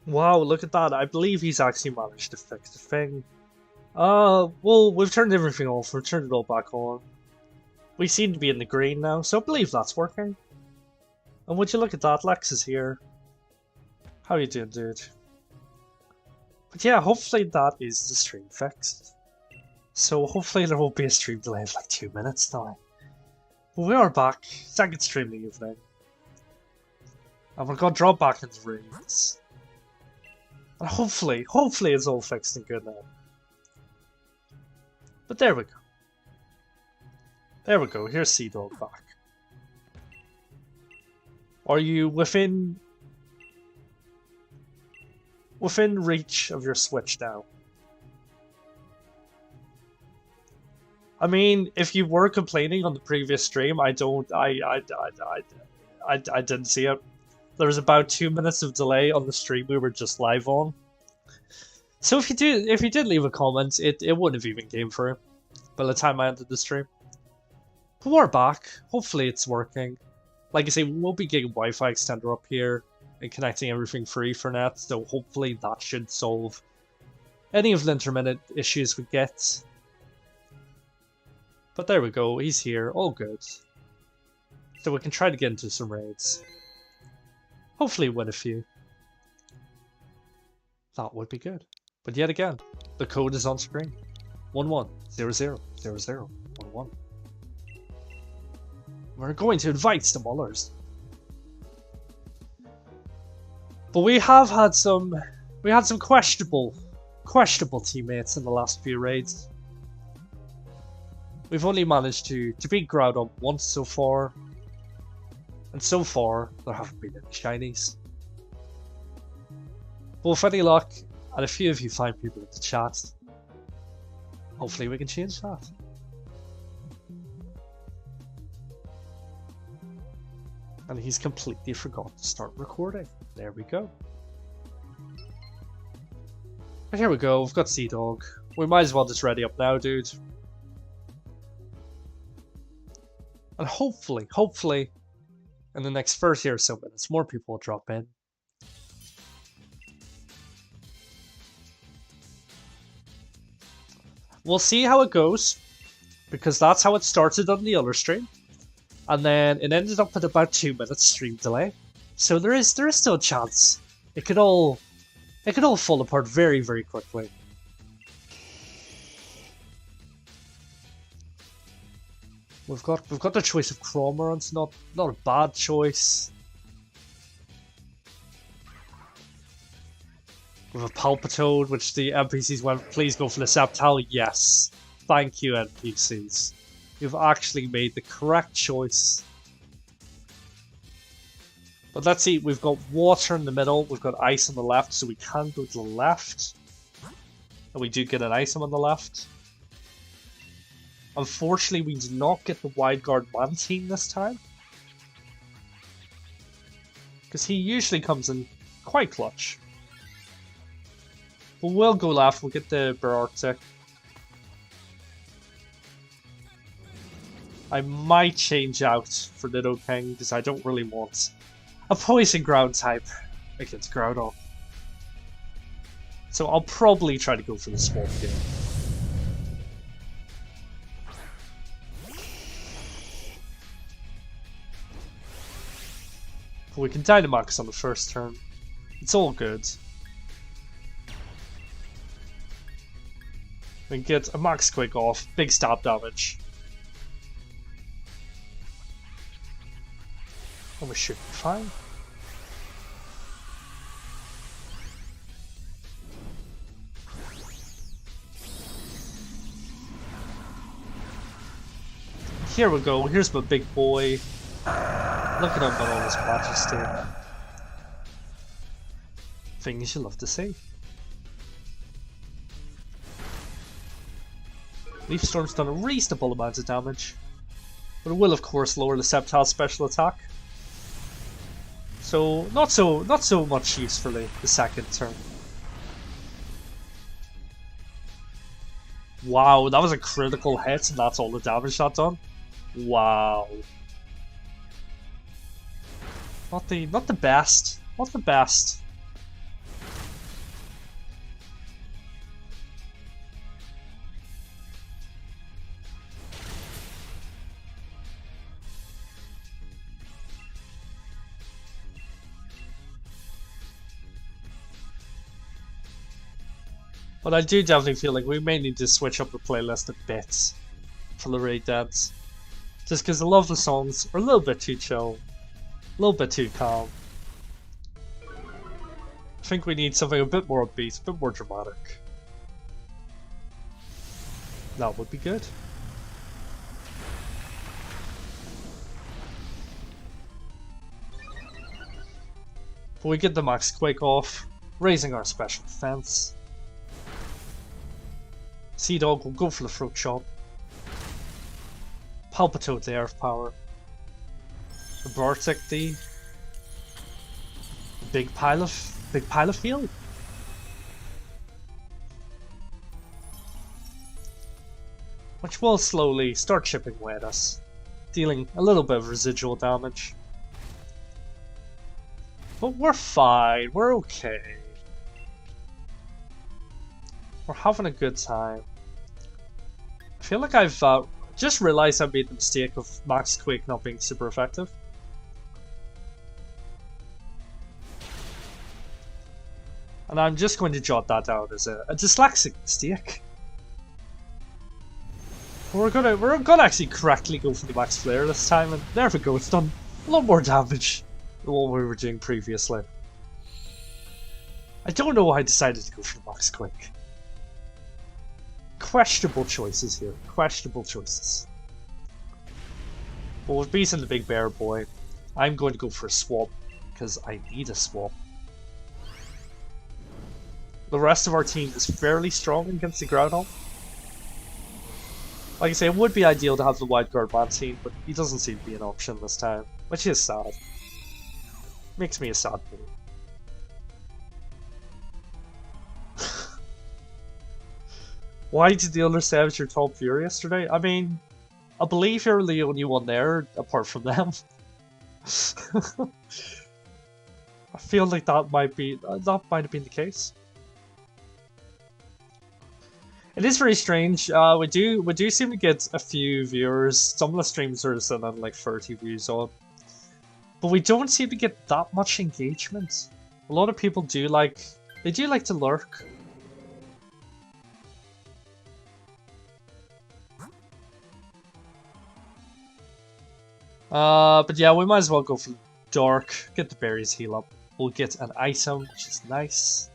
Wow, look at that. I believe he's actually managed to fix the thing. Well, we've turned everything off. We've turned it all back on. We seem to be in the green now, so I believe that's working. And would you look at that, Lex is here. How you doing, dude? But yeah, hopefully that is the stream fixed. So hopefully there won't be a stream delay of like 2 minutes now. But we are back. Second stream of the evening. And we're gonna drop back into raids. And hopefully it's all fixed and good now. But there we go. There we go, here's Sea Dog back. Are you within reach of your Switch now? I mean, if you were complaining on the previous stream, I didn't see it. There was about 2 minutes of delay on the stream we were just live on. So if you did leave a comment, it wouldn't have even came through by the time I ended the stream. But we're back. Hopefully it's working. Like I say, we'll be getting Wi-Fi extender up here and connecting everything for Ethernet, so hopefully that should solve any of the intermittent issues we get. But there we go, he's here, all good. So we can try to get into some raids. Hopefully win a few. That would be good. But yet again, the code is on screen. 11000011. We're going to invite some others. But we had some questionable teammates in the last few raids. We've only managed to beat Groudon once so far. And so far, there haven't been any shinies. But with any luck, and a few of you find people in the chat, hopefully we can change that. And he's completely forgot to start recording. There we go. But here we go, we've got Sea Dog. We might as well just ready up now, dude. And hopefully, in the next 30 or so minutes, more people will drop in. We'll see how it goes, because that's how it started on the other stream. And then it ended up at about 2 minutes stream delay. So there is still a chance. It could all fall apart very, very quickly. We've got the choice of Chromorant, not a bad choice. With a Palpitoad, which the NPCs went, please go for the Sceptile. Yes. Thank you, NPCs. You've actually made the correct choice. But let's see, we've got water in the middle, we've got ice on the left, so we can go to the left. And we do get an item on the left. Unfortunately, we do not get the Wide Guard Mantine this time. Because he usually comes in quite clutch. But we'll go left, we'll get the Berarctic. I might change out for Nidoking because I don't really want a Poison Ground type against Groudon. So I'll probably try to go for the Swamp game. But we can Dynamax on the first turn. It's all good. We can get a Max Quick off, big stab damage. And we should be fine. Here we go, here's my big boy. Look at him in all his majesty. Things you love to see. Leaf Storm's done a reasonable amount of damage, but it will of course lower the Sceptile's special attack. So not so much use for the second turn. Wow, that was a critical hit and that's all the damage that done. Wow. Not the best. Not the best. But I do definitely feel like we may need to switch up the playlist a bit for the raid dance. Just because a lot of the songs are a little bit too chill, a little bit too calm. I think we need something a bit more upbeat, a bit more dramatic. That would be good. But we get the max quake off, raising our special defense. Sea Dog will go for the fruit shot. Palpitoad the earth power. The Bartek the big pile of heal. Which will slowly start chipping away at us, dealing a little bit of residual damage. But we're fine, we're okay. We're having a good time. I feel like I've just realized I made the mistake of Max Quake not being super effective. And I'm just going to jot that down as a dyslexic mistake. We're gonna actually correctly go for the max flare this time, and there we go, it's done a lot more damage than what we were doing previously. I don't know why I decided to go for the max quick. Questionable choices here, questionable choices. But with beating the big bear boy, I'm going to go for a swap, because I need a swap. The rest of our team is fairly strong against the Groudon. Like I say, it would be ideal to have the wide guard Mantine, but he doesn't seem to be an option this time, which is sad. Makes me a sad boy. Why did the others say I was your top viewer yesterday? I mean, I believe you're the only one there, apart from them. I feel like that might have been the case. It is very strange. We do seem to get a few viewers. Some of the streams are sitting on like 30 views on, but we don't seem to get that much engagement. A lot of people do like to lurk. But yeah, we might as well go for dark. Get the berries heal up. We'll get an item, which is nice.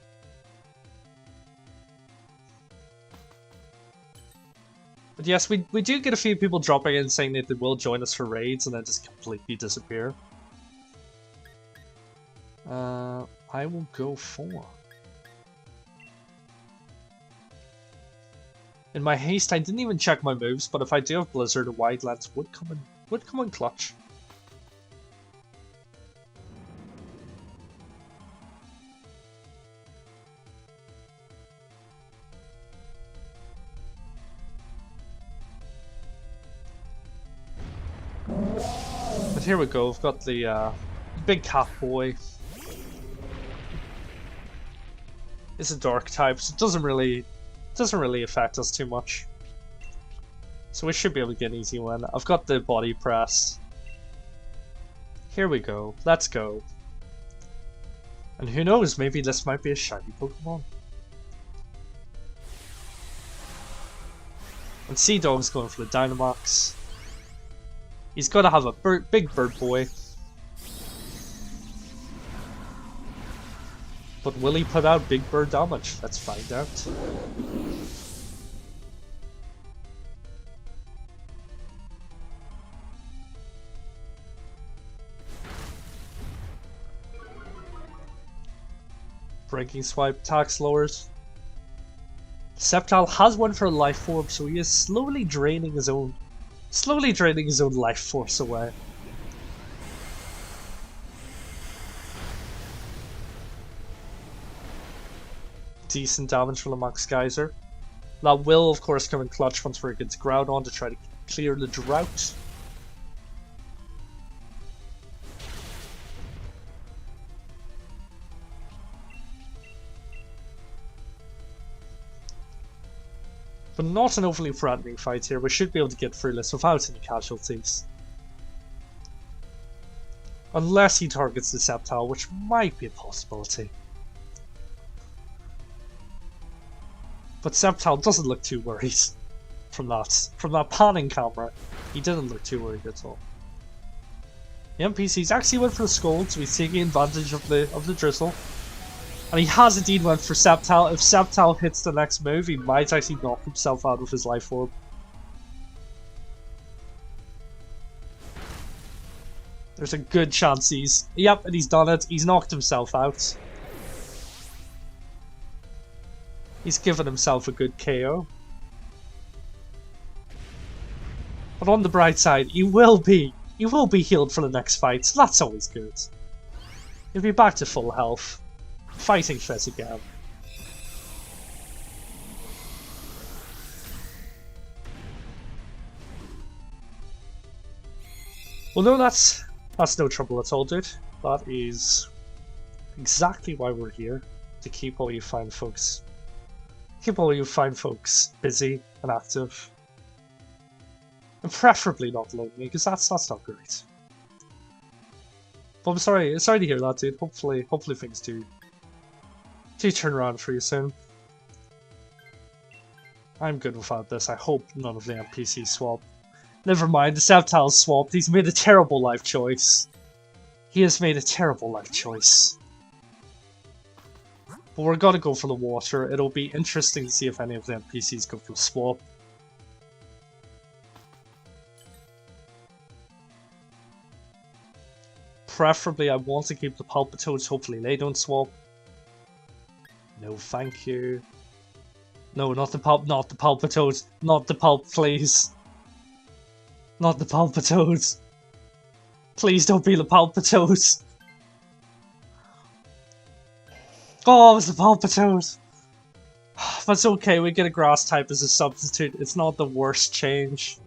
But yes, we do get a few people dropping in saying that they will join us for raids and then just completely disappear. I will go for... In my haste, I didn't even check my moves, but if I do have Blizzard, a Wide Lance would come in clutch. But here we go, we've got the big cat boy. It's a dark type, so it doesn't really affect us too much. So we should be able to get an easy win. I've got the body press. Here we go, let's go. And who knows, maybe this might be a shiny Pokemon. And Sea Dog's going for the Dynamax. He's got to have a big bird boy. But will he put out big bird damage? Let's find out. Breaking swipe, tax lowers. Sceptile has one for a life form, so he is slowly draining his own life force away. Decent damage from the Max Geyser. That will, of course, come in clutch once we're against Groudon to try to clear the drought. But not an overly threatening fight here. We should be able to get through this without any casualties. Unless he targets the Sceptile, which might be a possibility. But Sceptile doesn't look too worried from that panning camera. He didn't look too worried at all. The NPCs actually went for the Scold, so he's taking advantage of the drizzle. And he has indeed went for Sceptile. If Sceptile hits the next move, he might actually knock himself out of his life orb. There's a good chance he's... Yep, and he's done it. He's knocked himself out. He's given himself a good KO. But on the bright side, he will be healed for the next fight, so that's always good. He'll be back to full health. Fighting Fez again. Well, no, that's no trouble at all, dude. That is exactly why we're here, to keep all you fine folks busy and active. And preferably not lonely, because that's not great. But I'm sorry to hear that, dude. Hopefully things do turn around for you soon. I'm good without this. I hope none of the NPCs swap. Never mind, the Sceptile's swapped. He's made a terrible life choice. He has made a terrible life choice. But we're gonna go for the water. It'll be interesting to see if any of the NPCs go for the swap. Preferably, I want to keep the Palpitoads. Hopefully they don't swap. No, thank you. No, not the Palpitoads. Not the Pulp, please. Not the Palpitoads. Please don't be the Palpitoads. Oh, it was the Palpitoad. But it's okay, we get a grass type as a substitute. It's not the worst change.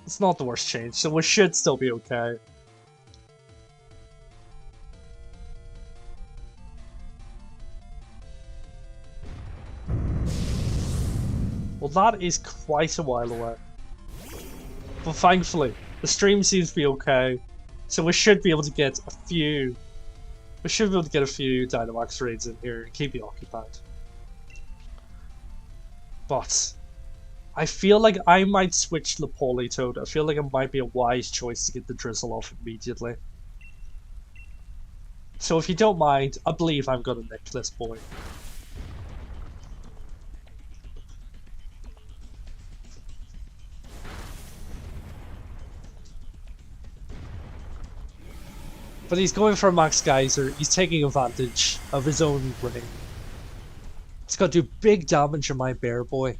It's not the worst change, so we should still be okay. Well, that is quite a while away. But thankfully, the stream seems to be okay, so we should be able to get a few... We should be able to get a few Dynamax raids in here and keep you occupied. But I feel like I might switch to the Politoad. I feel like it might be a wise choice to get the Drizzle off immediately. So if you don't mind, I believe I'm gonna nick this boy. But he's going for a Max Geyser. He's taking advantage of his own ring. He's got to do big damage on my bear boy.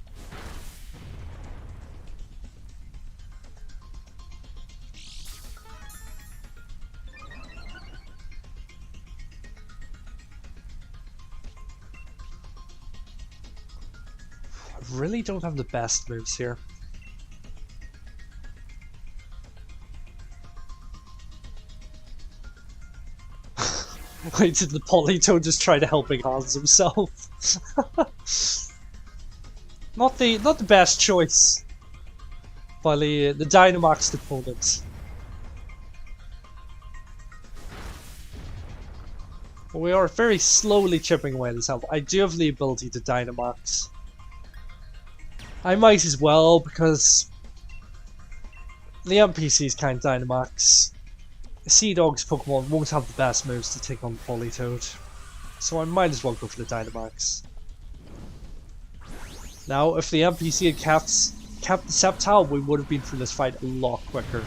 I really don't have the best moves here. Wait, did the Politoad just try to helping hands himself? Not the best choice by the Dynamax opponent. But we are very slowly chipping away at his health. I do have the ability to Dynamax. I might as well, because the NPCs can't Dynamax. Sea Dog's Pokemon won't have the best moves to take on the Politoad, so I might as well go for the Dynamax. Now, if the NPC had kept the Sceptile, we would have been through this fight a lot quicker.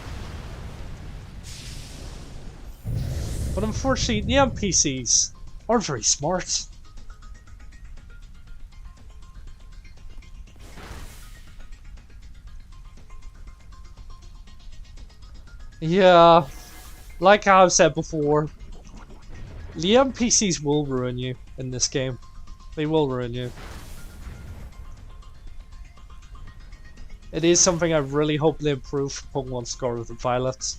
But unfortunately, the NPCs aren't very smart. Yeah. Like I've said before, the NPCs will ruin you in this game. They will ruin you. It is something I really hope they improve for Pokemon Scarlet and Violet.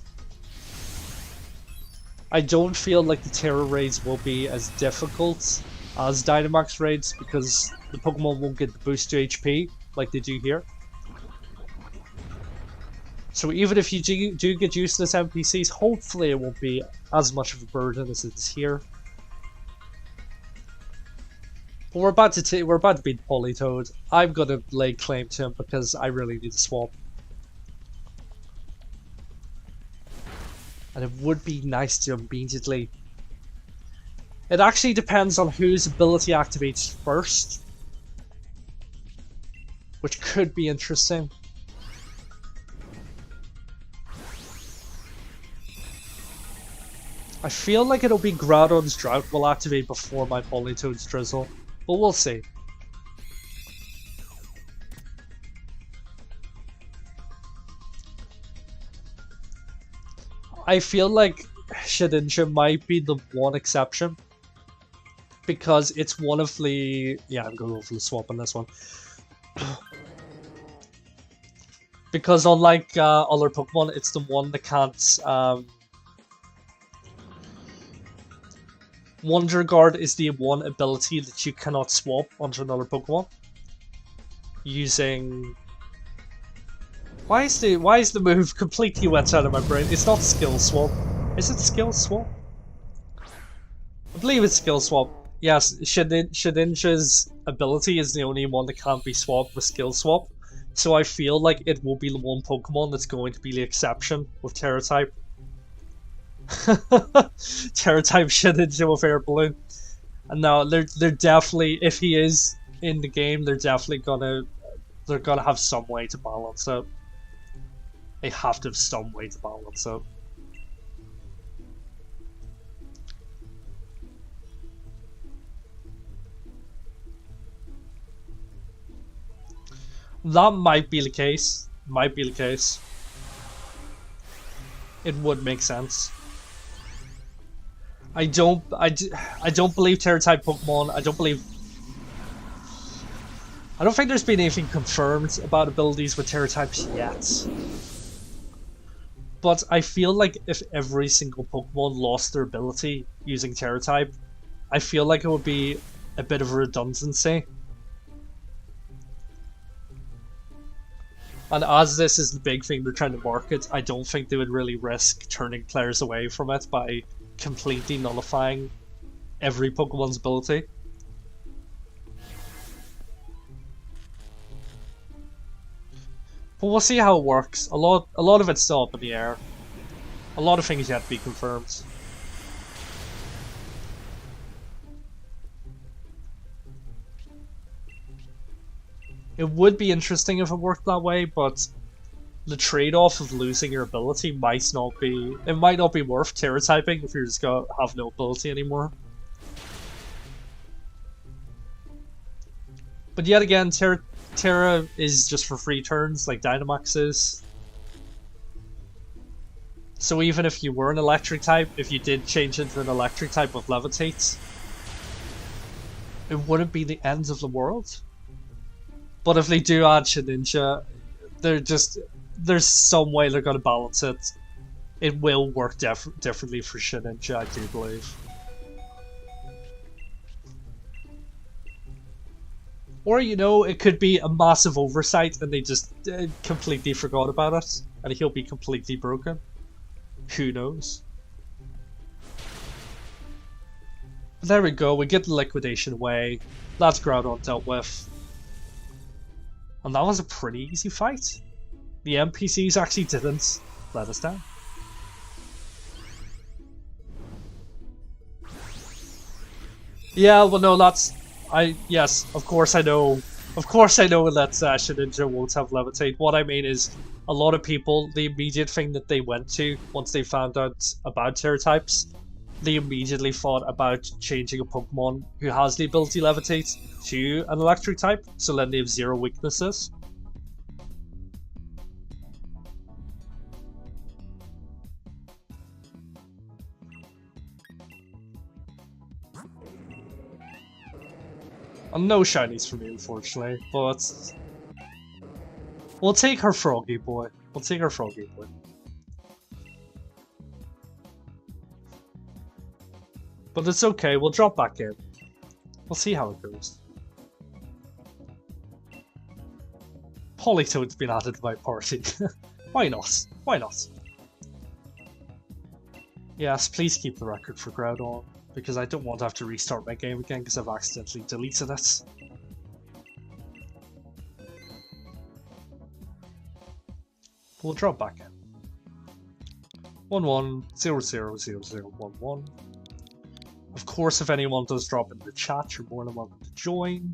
I don't feel like the Terra raids will be as difficult as Dynamax raids because the Pokemon won't get the boost to HP like they do here. So even if you do get used to this NPCs, hopefully it won't be as much of a burden as it is here. But we're about to beat Politoed. I'm gonna lay claim to him because I really need to swap. And it would be nice to immediately. It actually depends on whose ability activates first, which could be interesting. I feel like it'll be Groudon's Drought will activate before my Politoed's Drizzle, but we'll see. I feel like Shedinja might be the one exception, because it's one of the... Yeah, I'm going to go for the swap on this one. Because unlike other Pokemon, it's the one that can't... Wonder Guard is the one ability that you cannot swap onto another Pokemon. Using... Why is the move completely went out of my brain? It's not Skill Swap. Is it Skill Swap? I believe it's Skill Swap. Yes, Shedinja's ability is the only one that can't be swapped with Skill Swap. So I feel like it will be the one Pokemon that's going to be the exception with Terra-type. Terra-type Shedinja with Air Balloon. And now they're definitely, if he is in the game, they're gonna have some way to balance it. They have to have some way to balance it. That might be the case. Might be the case. It would make sense. I don't believe Terra-type Pokemon. I don't think there's been anything confirmed about abilities with Terra-types yet. But I feel like if every single Pokemon lost their ability using Terra-type, I feel like it would be a bit of a redundancy. And as this is the big thing they're trying to market, I don't think they would really risk turning players away from it by completely nullifying every Pokemon's ability. But we'll see how it works. A lot of it's still up in the air. A lot of things yet to be confirmed. It would be interesting if it worked that way, but the trade-off of losing your ability might not be worth Terra-typing if you're just gonna have no ability anymore. But yet again, Terra is just for free turns, like Dynamax is. So even if you were an electric type, if you did change into an electric type with Levitate, it wouldn't be the end of the world. But if they do add Shedinja, there's some way they're going to balance it. It will work differently for Shedinja, I do believe. Or, you know, it could be a massive oversight and they just completely forgot about it, and he'll be completely broken. Who knows? But there we go, we get the liquidation away. That's Groudon dealt with. And that was a pretty easy fight. The NPCs actually didn't let us down. Yeah, well no, yes, of course I know. Of course I know that Shedinja won't have Levitate. What I mean is, a lot of people, the immediate thing that they went to, once they found out about Terra-types, they immediately thought about changing a Pokemon who has the ability Levitate to an electric type, so then they have 0 weaknesses. No shinies for me, unfortunately, but we'll take her Froggy Boy. We'll take her Froggy Boy. But it's okay, we'll drop back in. We'll see how it goes. Politoad's been added to my party. Why not? Why not? Yes, please keep the record for Groudon. because I don't want to have to restart my game again because I've accidentally deleted it. We'll drop back in. 11000011. Of course, if anyone does drop in the chat, you're more than welcome to join.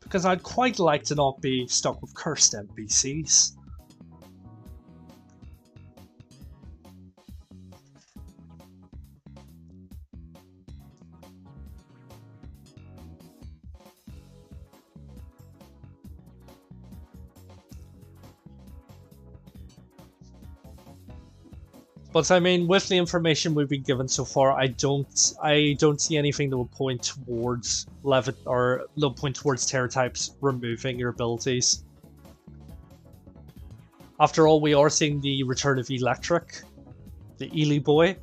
Because I'd quite like to not be stuck with cursed NPCs. But I mean, with the information we've been given so far, I don't see anything that will point towards Terra types removing your abilities. After all, we are seeing the return of Electric, the Ely boy,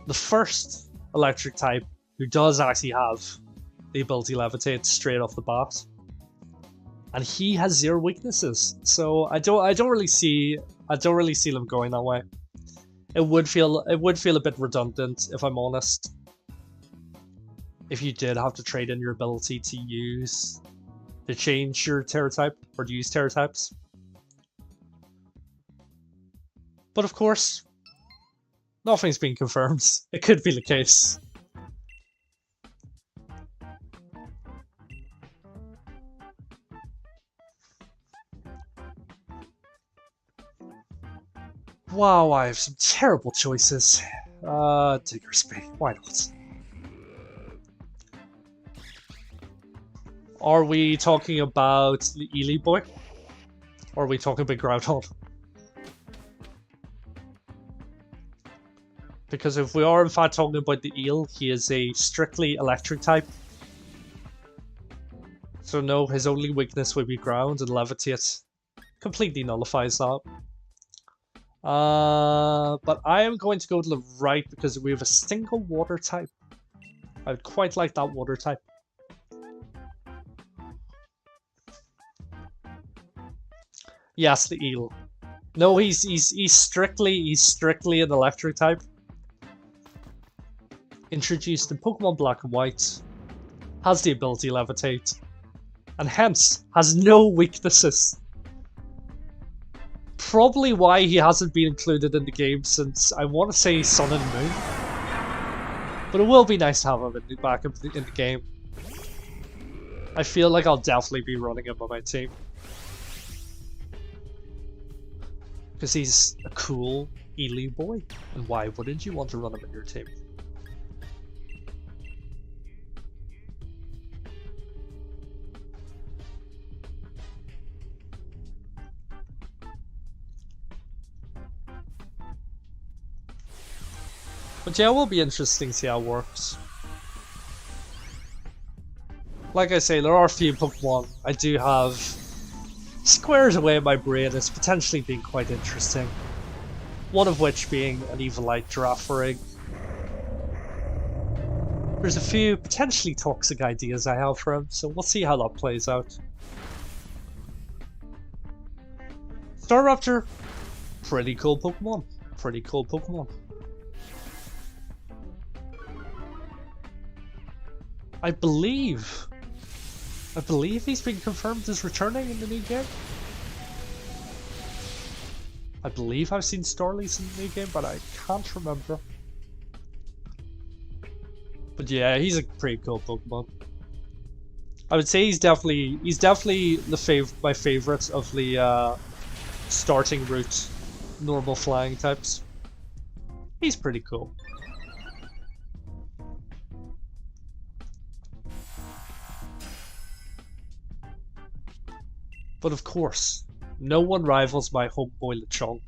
the first electric type who does actually have the ability Levitate straight off the bat, and he has 0 weaknesses. So I don't really see them going that way. It would feel a bit redundant, if I'm honest, if you did have to trade in your ability to change your Terra type or to use Terra types. But of course, nothing's been confirmed. It could be the case. Wow, I have some terrible choices. Diggersby, why not? Are we talking about the Ely boy? Or are we talking about Groudon? Because if we are in fact talking about the eel, he is a strictly electric type. So no, his only weakness would be ground, and Levitate completely nullifies that. But I am going to go to the right because we have a single water type. I would quite like that water type. Yes, the eel. No, he's strictly an electric type. Introduced in Pokemon Black and White, has the ability Levitate, and hence has no weaknesses. Probably why he hasn't been included in the game since, I want to say, Sun and Moon. But it will be nice to have him back in the game. I feel like I'll definitely be running him on my team. Because he's a cool Ely boy, and why wouldn't you want to run him in your team? But yeah, it will be interesting to see how it works. Like I say, there are a few Pokemon I do have squared away in my brain as potentially being quite interesting. One of which being an Evilite Girafarig. There's a few potentially toxic ideas I have for him, so we'll see how that plays out. Staraptor, pretty cool Pokemon. Pretty cool Pokemon. I believe he's been confirmed as returning in the new game. I believe I've seen Starly's in the new game, but I can't remember. But yeah, he's a pretty cool Pokemon. I would say he's definitely my favorite of the starting route normal flying types. He's pretty cool. But of course, no one rivals my homeboy Lechonk.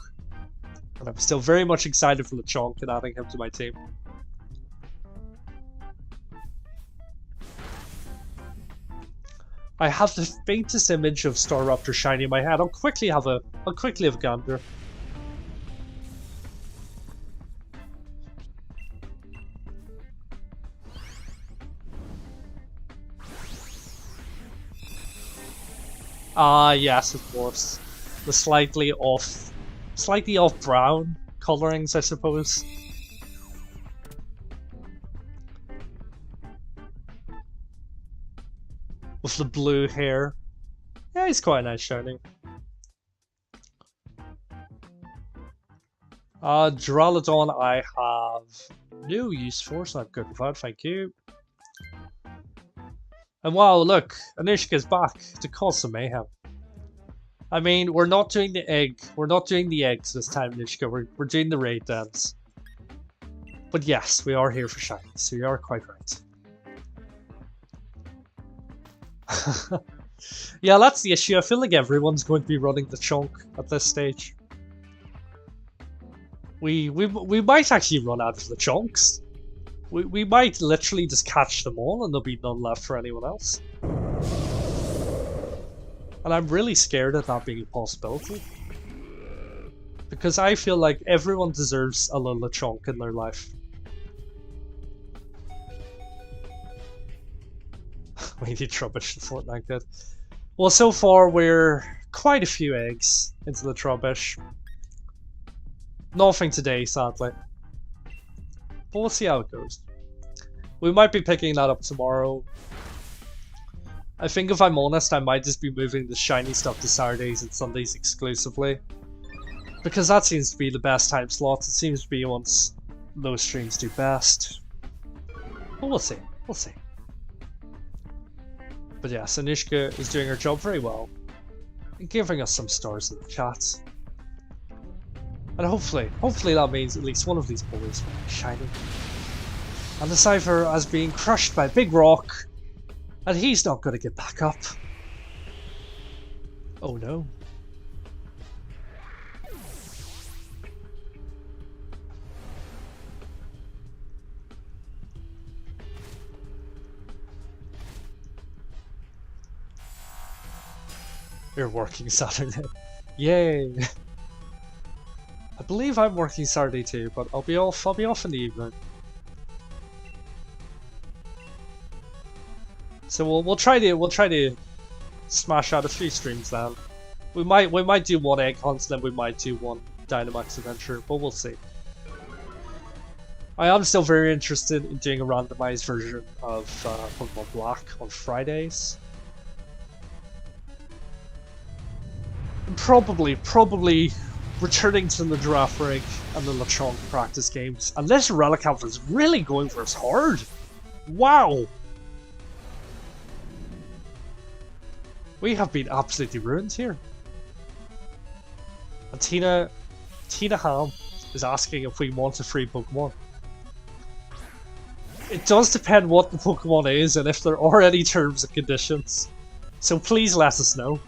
And I'm still very much excited for Lechonk and adding him to my team. I have the faintest image of Staraptor Shiny in my head. I'll quickly have a gander. Ah, yes, of course. The slightly off brown colorings, I suppose. With the blue hair. Yeah, he's quite nice shiny. Duraludon I have no use for, so I'm good with that, thank you. And wow, look, Anushka's back to cause some mayhem. I mean, we're not doing the egg. We're not doing the eggs this time, Anushka. We're doing the raid dance. But yes, we are here for shiny, so you are quite right. Yeah, that's the issue. I feel like everyone's going to be running the chunk at this stage. We might actually run out of the chunks. We might literally just catch them all and there'll be none left for anyone else. And I'm really scared of that being a possibility. Because I feel like everyone deserves a little chunk in their life. We need Trubbish to Fortnite good. Well, so far we're quite a few eggs into the Trubbish. Nothing today, sadly. But we'll see how it goes. We might be picking that up tomorrow. I think if I'm honest, I might just be moving the shiny stuff to Saturdays and Sundays exclusively. Because that seems to be the best time slot. It seems to be once those streams do best. But we'll see. We'll see. But yes, Anushka is doing her job very well. And giving us some stars in the chat. And hopefully that means at least one of these boys will be shiny. And decipher as being crushed by a big rock. And he's not going to get back up. Oh no. You're working Saturday. Yay! I believe I'm working Saturday too, but I'll be off in the evening. So we'll try to smash out a few streams then. We might do one egg hunt, then we might do one Dynamax adventure, but we'll see. I am still very interested in doing a randomized version of Pokemon Black on Fridays. And probably returning to the Giraffe Rig and the Lechonk practice games. And this Relicanth is really going for us hard. Wow! We have been absolutely ruined here. And Tina Ham is asking if we want a free Pokemon. It does depend what the Pokemon is and if there are any terms and conditions. So please let us know.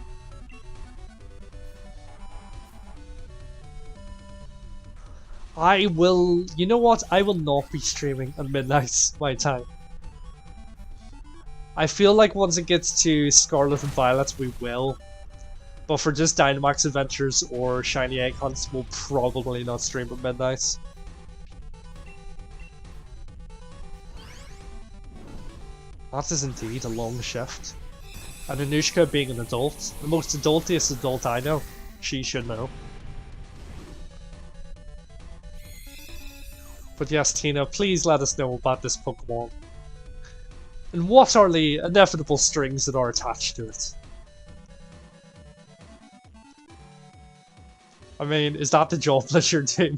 I will... You know what? I will not be streaming at midnight my time. I feel like once it gets to Scarlet and Violet, we will. But for just Dynamax adventures or shiny egg hunts, we'll probably not stream at midnight. That is indeed a long shift. And Anushka being an adult, the most adultiest adult I know, she should know. But yes, Tina, please let us know about this Pokemon. And what are the inevitable strings that are attached to it? I mean, is that the job that you're doing?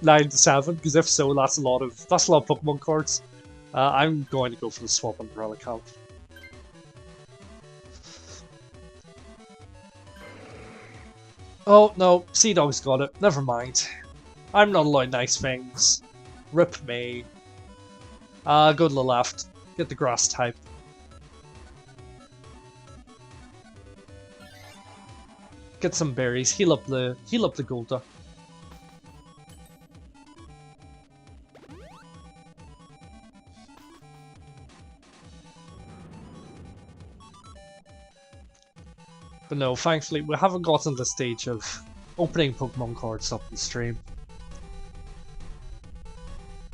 9 to 7? Because if so, that's a lot of Pokemon cards. I'm going to go for the swap on the Relicanth. Oh no, Sea Dog's got it. Never mind. I'm not allowed nice things. Rip me. Go to the left. Get the grass type. Get some berries. Heal up the Golda. But no, thankfully we haven't gotten to the stage of opening Pokemon cards up in stream.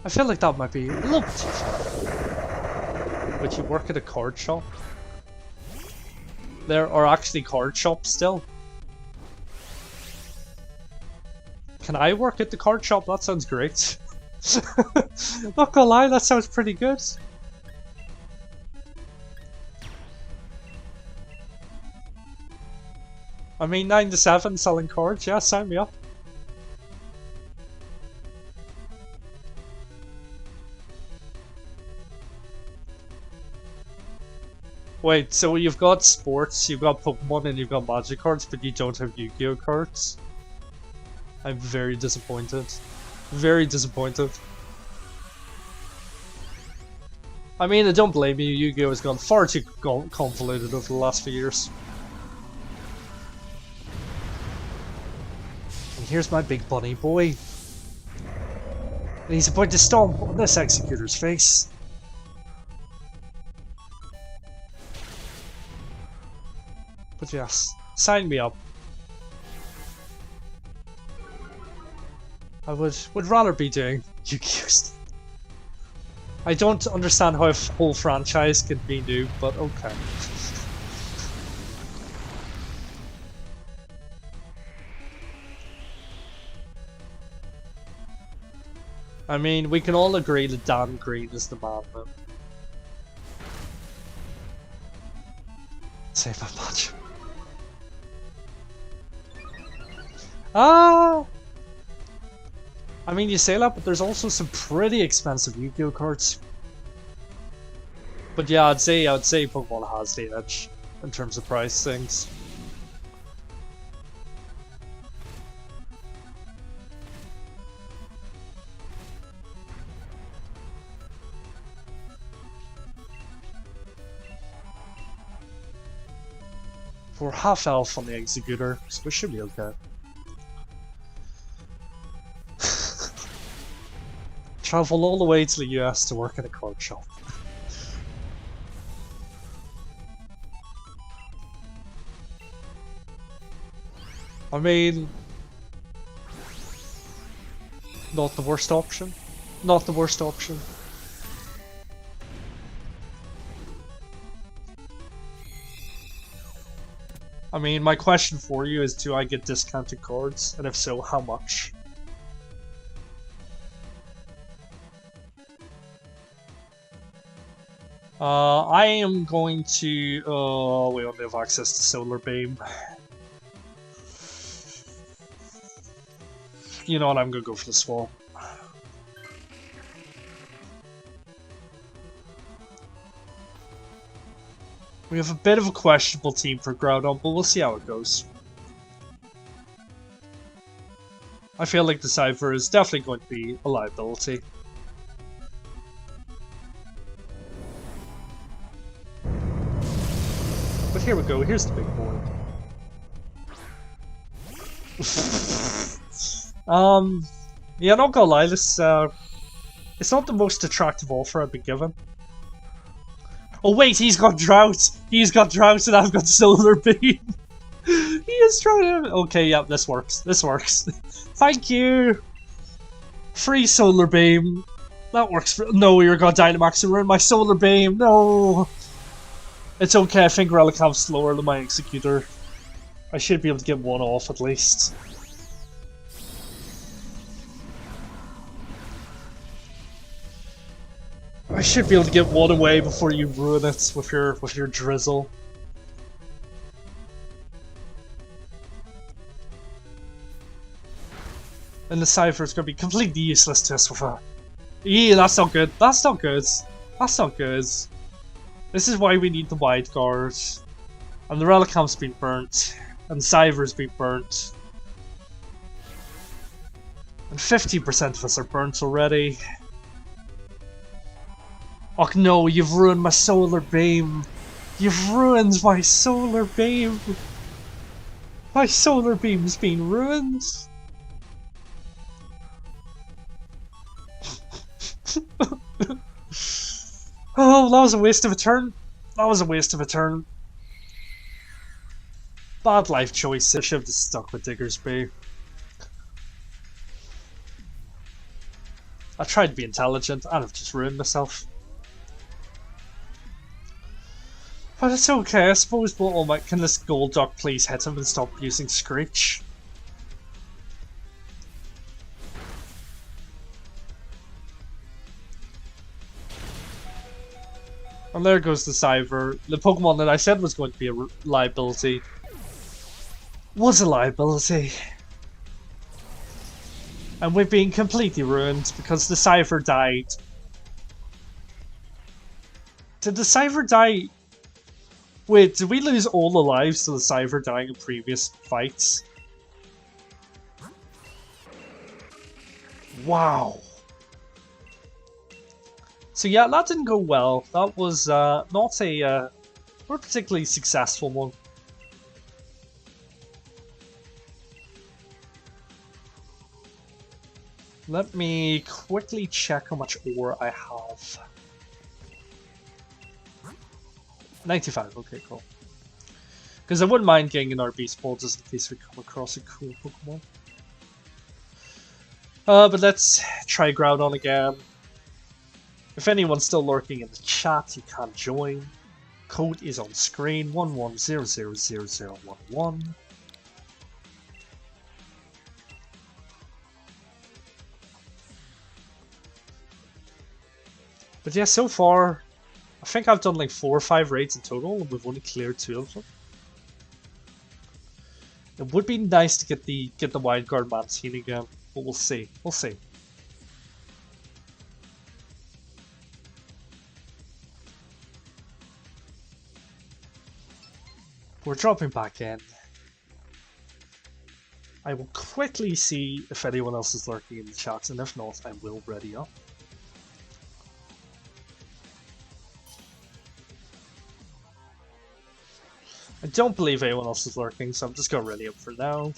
I feel like that might be a little bit too far. Would you work at a card shop? There are actually card shops still. Can I work at the card shop? That sounds great. Not gonna lie, that sounds pretty good. I mean, 9 to 7 selling cards, yeah, sign me up. Wait, so you've got sports, you've got Pokemon, and you've got Magic cards, but you don't have Yu-Gi-Oh cards? I'm very disappointed. Very disappointed. I mean, I don't blame you, Yu-Gi-Oh has gone far too convoluted over the last few years. And here's my big bunny boy. And he's about to stomp on this Executor's face. But yes, sign me up. I would rather be doing Yu-Gi-Oh! I don't understand how a whole franchise can be new, but okay. I mean, we can all agree that Dan Green is the man now. Save my match. I mean, you say that, but there's also some pretty expensive Yu-Gi-Oh cards. But yeah, I'd say Pokemon has the edge in terms of price things. We're half elf on the Executor, so we should be okay. Travel all the way to the US to work at a card shop. I mean, not the worst option. Not the worst option. I mean, my question for you is, do I get discounted cards? And if so, how much? I am going to... we only have access to Solar Beam. You know what, I'm gonna go for the swap. We have a bit of a questionable team for Groudon, but we'll see how it goes. I feel like the Cypher is definitely going to be a liability. But here we go, here's the big boy. Yeah, not gonna lie, this, it's not the most attractive offer I've been given. Oh wait, he's got Drought! He's got Drought and I've got Solar Beam! He is trying to... Okay, yeah, this works. This works. Thank you! Free Solar Beam. That works for... No, you're got Dynamax and ruin my Solar Beam! No! It's okay, I think Relicam's slower than my Executor. I should be able to get one off at least. I should be able to get one away before you ruin it with your drizzle. And the Cypher's gonna be completely useless to us with a... Yeah, that's not good. That's not good. That's not good. This is why we need the wide guard. And the Relicam's been burnt. And the Cypher's been burnt. And 50% of us are burnt already. Oh no, you've ruined my Solar Beam! You've ruined my Solar Beam! My Solar Beam's been ruined! Oh, that was a waste of a turn! That was a waste of a turn. Bad life choice. I should have just stuck with Diggersby. I tried to be intelligent and I've just ruined myself. But it's okay, I suppose. But oh my, can this Golduck please hit him and stop using Screech? And there goes the Cyber. The Pokemon that I said was going to be a liability was a liability. And we've been completely ruined because the Cyber died. Did the Cyber die? Wait, did we lose all the lives to the Cyber dying in previous fights? Wow. So yeah, that didn't go well. That was not a particularly successful one. Let me quickly check how much ore I have. 95, okay, cool. Because I wouldn't mind getting an beast ball just in case we come across a cool Pokemon. But let's try Groudon again. If anyone's still lurking in the chat, you can join. Code is on screen, 11000011. But yeah, so far, I think I've done like 4 or 5 raids in total, and we've only cleared 2 of them. It would be nice to get the Wild Guard Mantine again, but we'll see. We'll see. We're dropping back in. I will quickly see if anyone else is lurking in the chat, and if not, I will ready up. I don't believe anyone else is lurking, so I'm just going to ready up for now.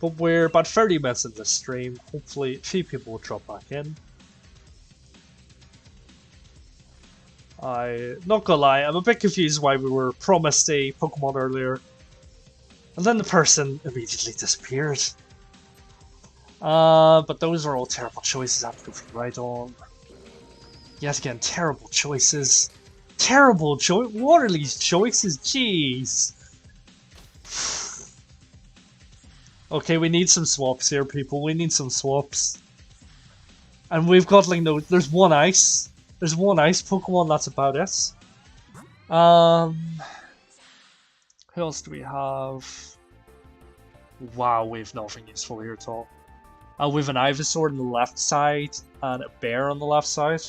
But we're about 30 minutes into the stream. Hopefully, a few people will drop back in. Not gonna lie, I'm a bit confused why we were promised a Pokemon earlier. And then the person immediately disappeared. But those are all terrible choices. I have to go for Groudon. Yet again, terrible choices. Terrible choice. What are these choices? Jeez. Okay, we need some swaps here, people. We need some swaps. And we've got like no. There's one ice. There's one ice Pokemon. That's about it. Who else do we have? Wow, we have nothing useful here at all. We have an Ivysaur on the left side and a bear on the left side.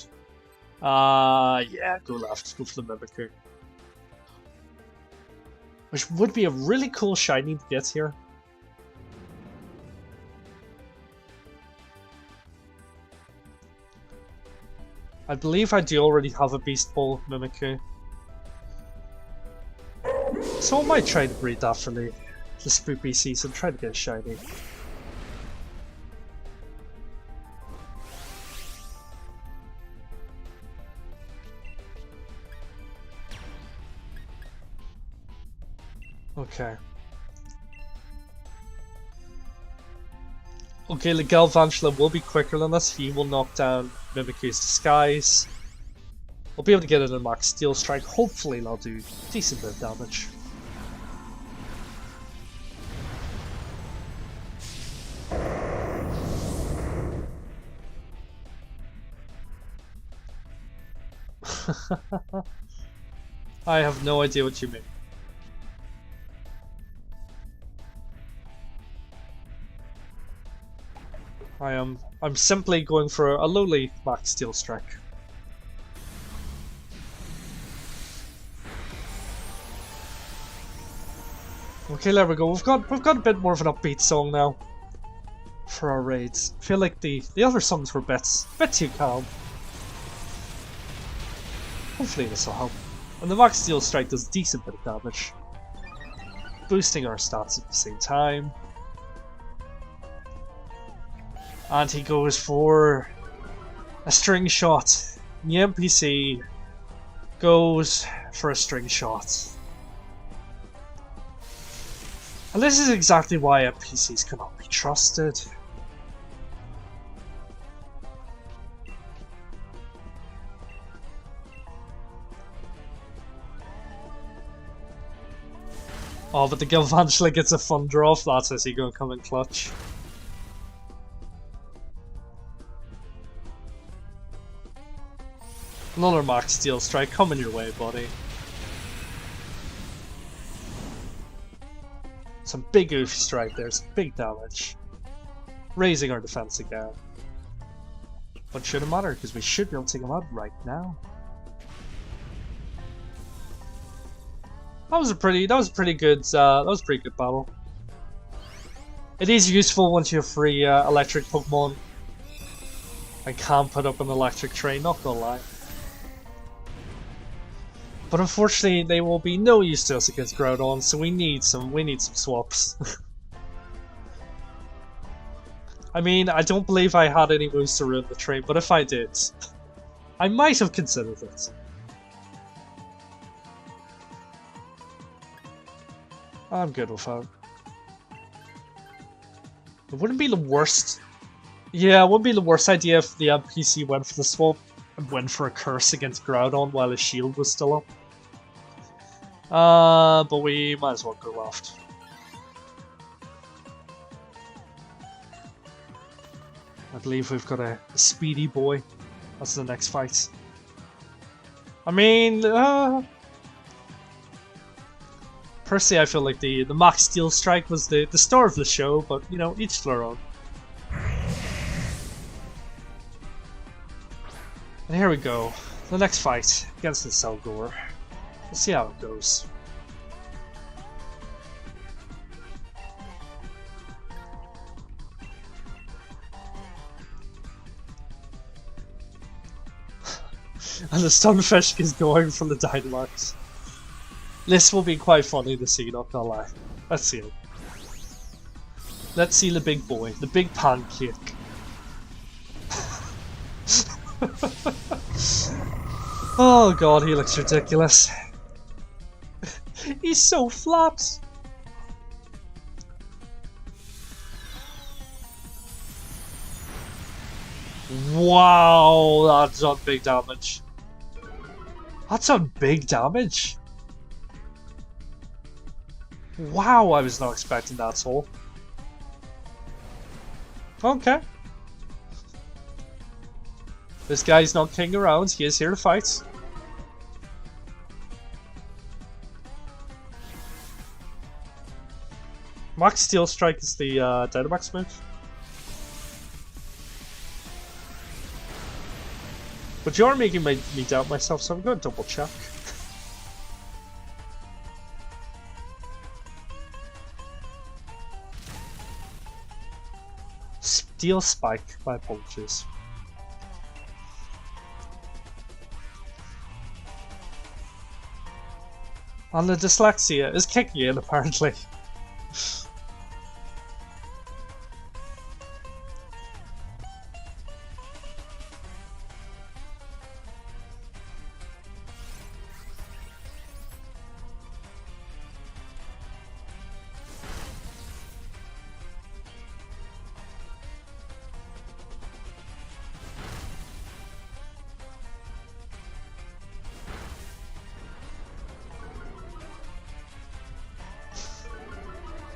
Yeah, go left. Go for the Mimikyu. Which would be a really cool shiny to get here. I believe I do already have a Beast Ball Mimikyu. So I might try to breed that for the spooky season, try to get a shiny. Okay. Okay, the Galvantula will be quicker than this. He will knock down Mimikyu's Disguise. We'll be able to get it in max Steel Strike. Hopefully that'll do a decent bit of damage. I have no idea what you mean. I'm simply going for a lowly max Steel Strike. Okay, there we go. We've got a bit more of an upbeat song now for our raids. I feel like the other songs were a bit too calm. Hopefully this will help. And the max Steel Strike does a decent bit of damage, boosting our stats at the same time. And he goes for a string shot. The NPC goes for a string shot. And this is exactly why NPCs cannot be trusted. Oh, but the Galvantula gets a Thunder off. That's as he gonna come in clutch. Another Max Steel Strike coming your way, buddy. Some big oof strike there, some big damage. Raising our defense again. But shouldn't matter, because we should be able to take him out right now. That was a pretty good battle. It is useful once you have free electric Pokemon. I can put up an electric train, not gonna lie. But unfortunately, they will be no use to us against Groudon, so we need some swaps. I mean, I don't believe I had any moves to ruin the train, but if I did, I might have considered it. I'm good with that. It wouldn't be the worst. Yeah, it wouldn't be the worst idea if the NPC went for the swap and went for a curse against Groudon while his shield was still up. But we might as well go left. I believe we've got a speedy boy. That's the next fight. I mean, personally, I feel like the Max Steel Strike was the star of the show, but you know, each to their own. And here we go, the next fight against the Selgor. We'll see how it goes. And the Stunfisk is going for the Dynamax. This will be quite funny to see, not gonna lie. Let's see it. Let's see the big boy, the big pancake. Oh god, he looks ridiculous. He's so flat. Wow, that's done big damage. That's done big damage. Wow, I was not expecting that at all. Okay. This guy's not kidding around, he is here to fight. Max Steel Strike is the Dynamax move. But you are making me doubt myself, so I'm going to double check. Steel Spike, my apologies. And the dyslexia is kicking in, apparently.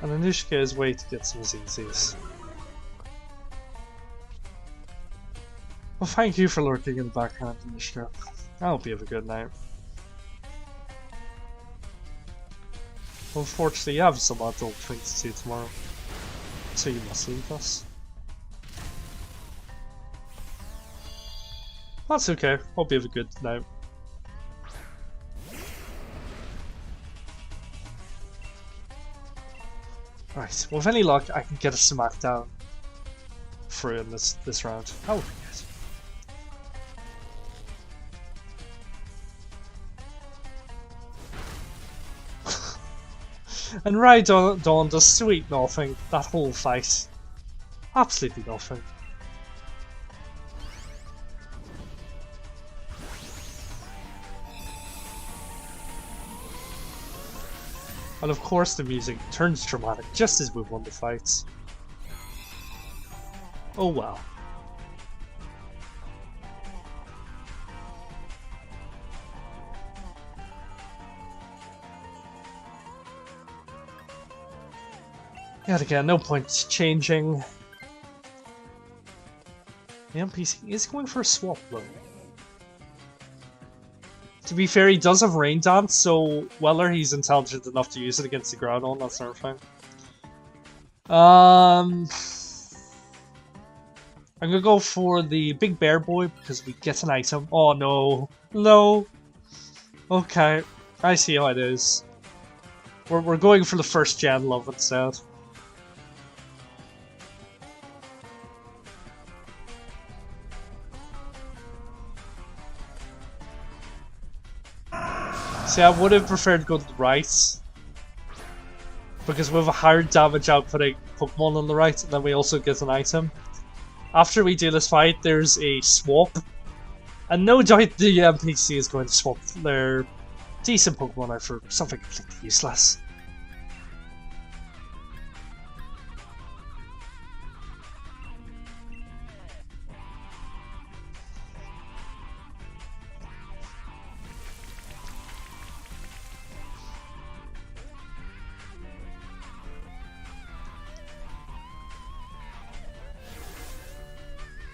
And Anushka is way to get some ZZs. Well, thank you for lurking in the background, Anushka. I hope you have a good night. Unfortunately, you have some adult things to do tomorrow, so you must leave us. That's okay. Hope you have a good night. Right, well, with any luck, I can get a smackdown through in this round. That would be good. And Groudon does sweet nothing that whole fight. Absolutely nothing. And of course the music turns dramatic just as we've won the fights. Oh wow. Yet again, no point changing. The NPC is going for a swap though. To be fair, he does have Rain Dance, so whether he's intelligent enough to use it against the Groudon, that's another thing. I'm gonna go for the Big Bear Boy because we get an item. Oh no. No. Okay. I see how it is. We're going for the first gen love instead. See, I would have preferred to go to the right. Because we have a higher damage outputting Pokemon on the right, and then we also get an item. After we do this fight, there's a swap. And no doubt the NPC is going to swap their decent Pokemon out for something completely useless.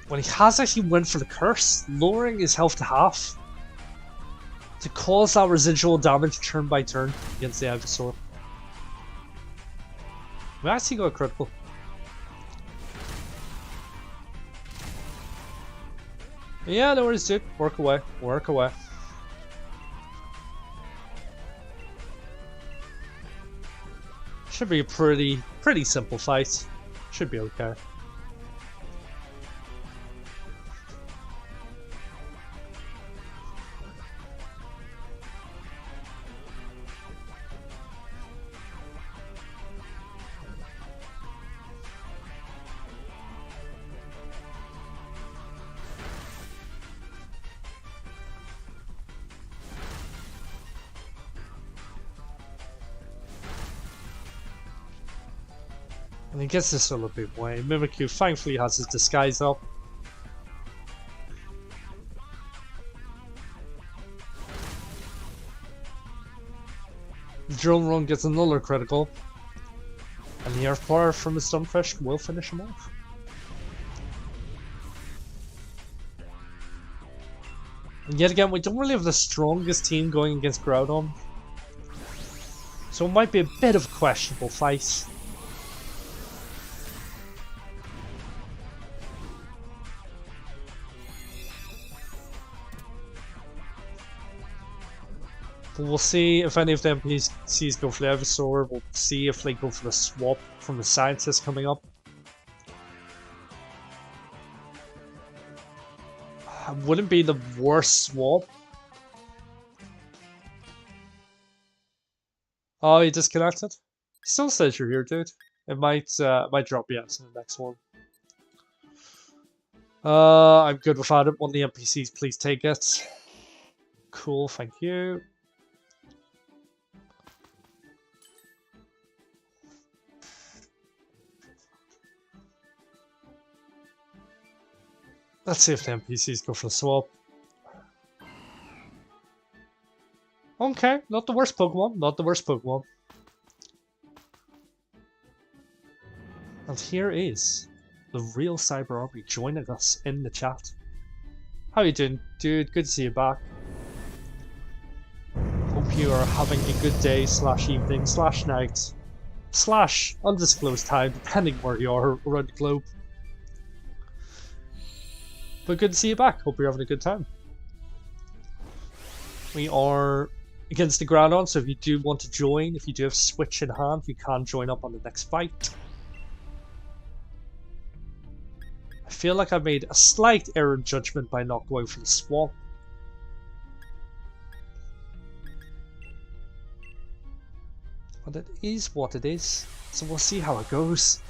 When he has actually went for the curse, lowering his health to half to cause that residual damage turn by turn against the Ivysaur. We actually got a critical. Yeah, no worries, dude. Work away. Work away. Should be a pretty simple fight. Should be okay. And he gets this a little bit away. Mimikyu thankfully has his disguise up. The drone run gets another critical. And the earth power from his Stunfisk will finish him off. And yet again, we don't really have the strongest team going against Groudon. So it might be a bit of a questionable fight. But we'll see if any of the NPCs go for the Ivysaur. We'll see if they go for the swap from the scientist coming up. Wouldn't be the worst swap. Oh, you disconnected? Still says you're here, dude. It might drop you out in the next one. I'm good without it. One of the NPCs, please take it. Cool, thank you. Let's see if the NPCs go for the swap. Okay, not the worst Pokemon, not the worst Pokemon. And here is the real Cyber Army joining us in the chat. How you doing, dude? Good to see you back. Hope you are having a good day / evening / night / undisclosed time, depending where you are around the globe. But good to see you back. Hope you're having a good time. We are against the Groudon, so if you do want to join, if you do have Switch in hand, you can join up on the next fight. I feel like I made a slight error in judgment by not going for the swap. But it is what it is, so we'll see how it goes.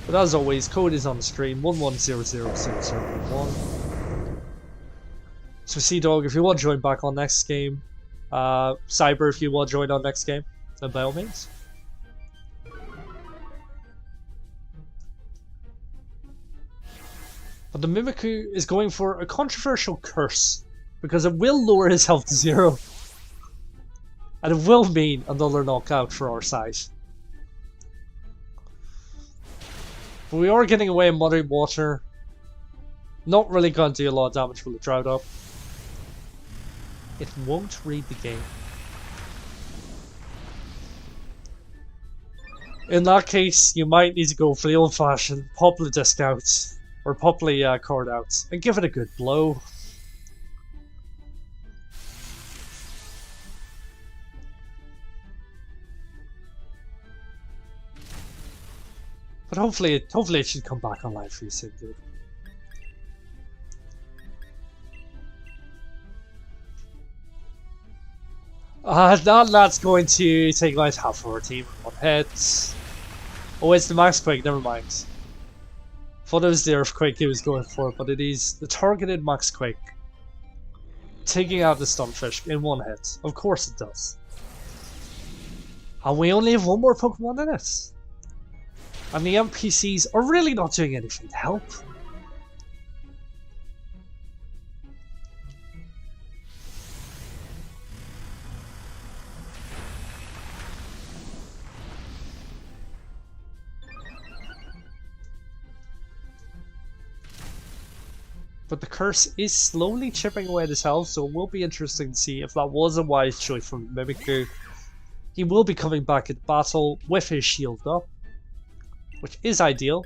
But as always, code is on the screen, 11000001. So Sea-Dog, if you want to join back on next game, Cyber, if you want to join on next game, then by all means. But the Mimikyu is going for a controversial curse, because it will lower his health to 0. And it will mean another knockout for our side. But we are getting away in muddy water. Not really going to do a lot of damage with the drought up. It won't read the game. In that case, you might need to go for the old-fashioned pop the disc out, or pop the card out, and give it a good blow. But hopefully it should come back online for you soon, dude. That's going to take out half of our team in one hit. Oh, it's the Max Quake, never mind. Thought it was the Earthquake he was going for, but it is the targeted Max Quake. Taking out the Stunfish in one hit. Of course it does. And we only have one more Pokemon in it. And the NPCs are really not doing anything to help. But the curse is slowly chipping away at his health, so it will be interesting to see if that was a wise choice from Mimikyu. He will be coming back in battle with his shield up, which is ideal.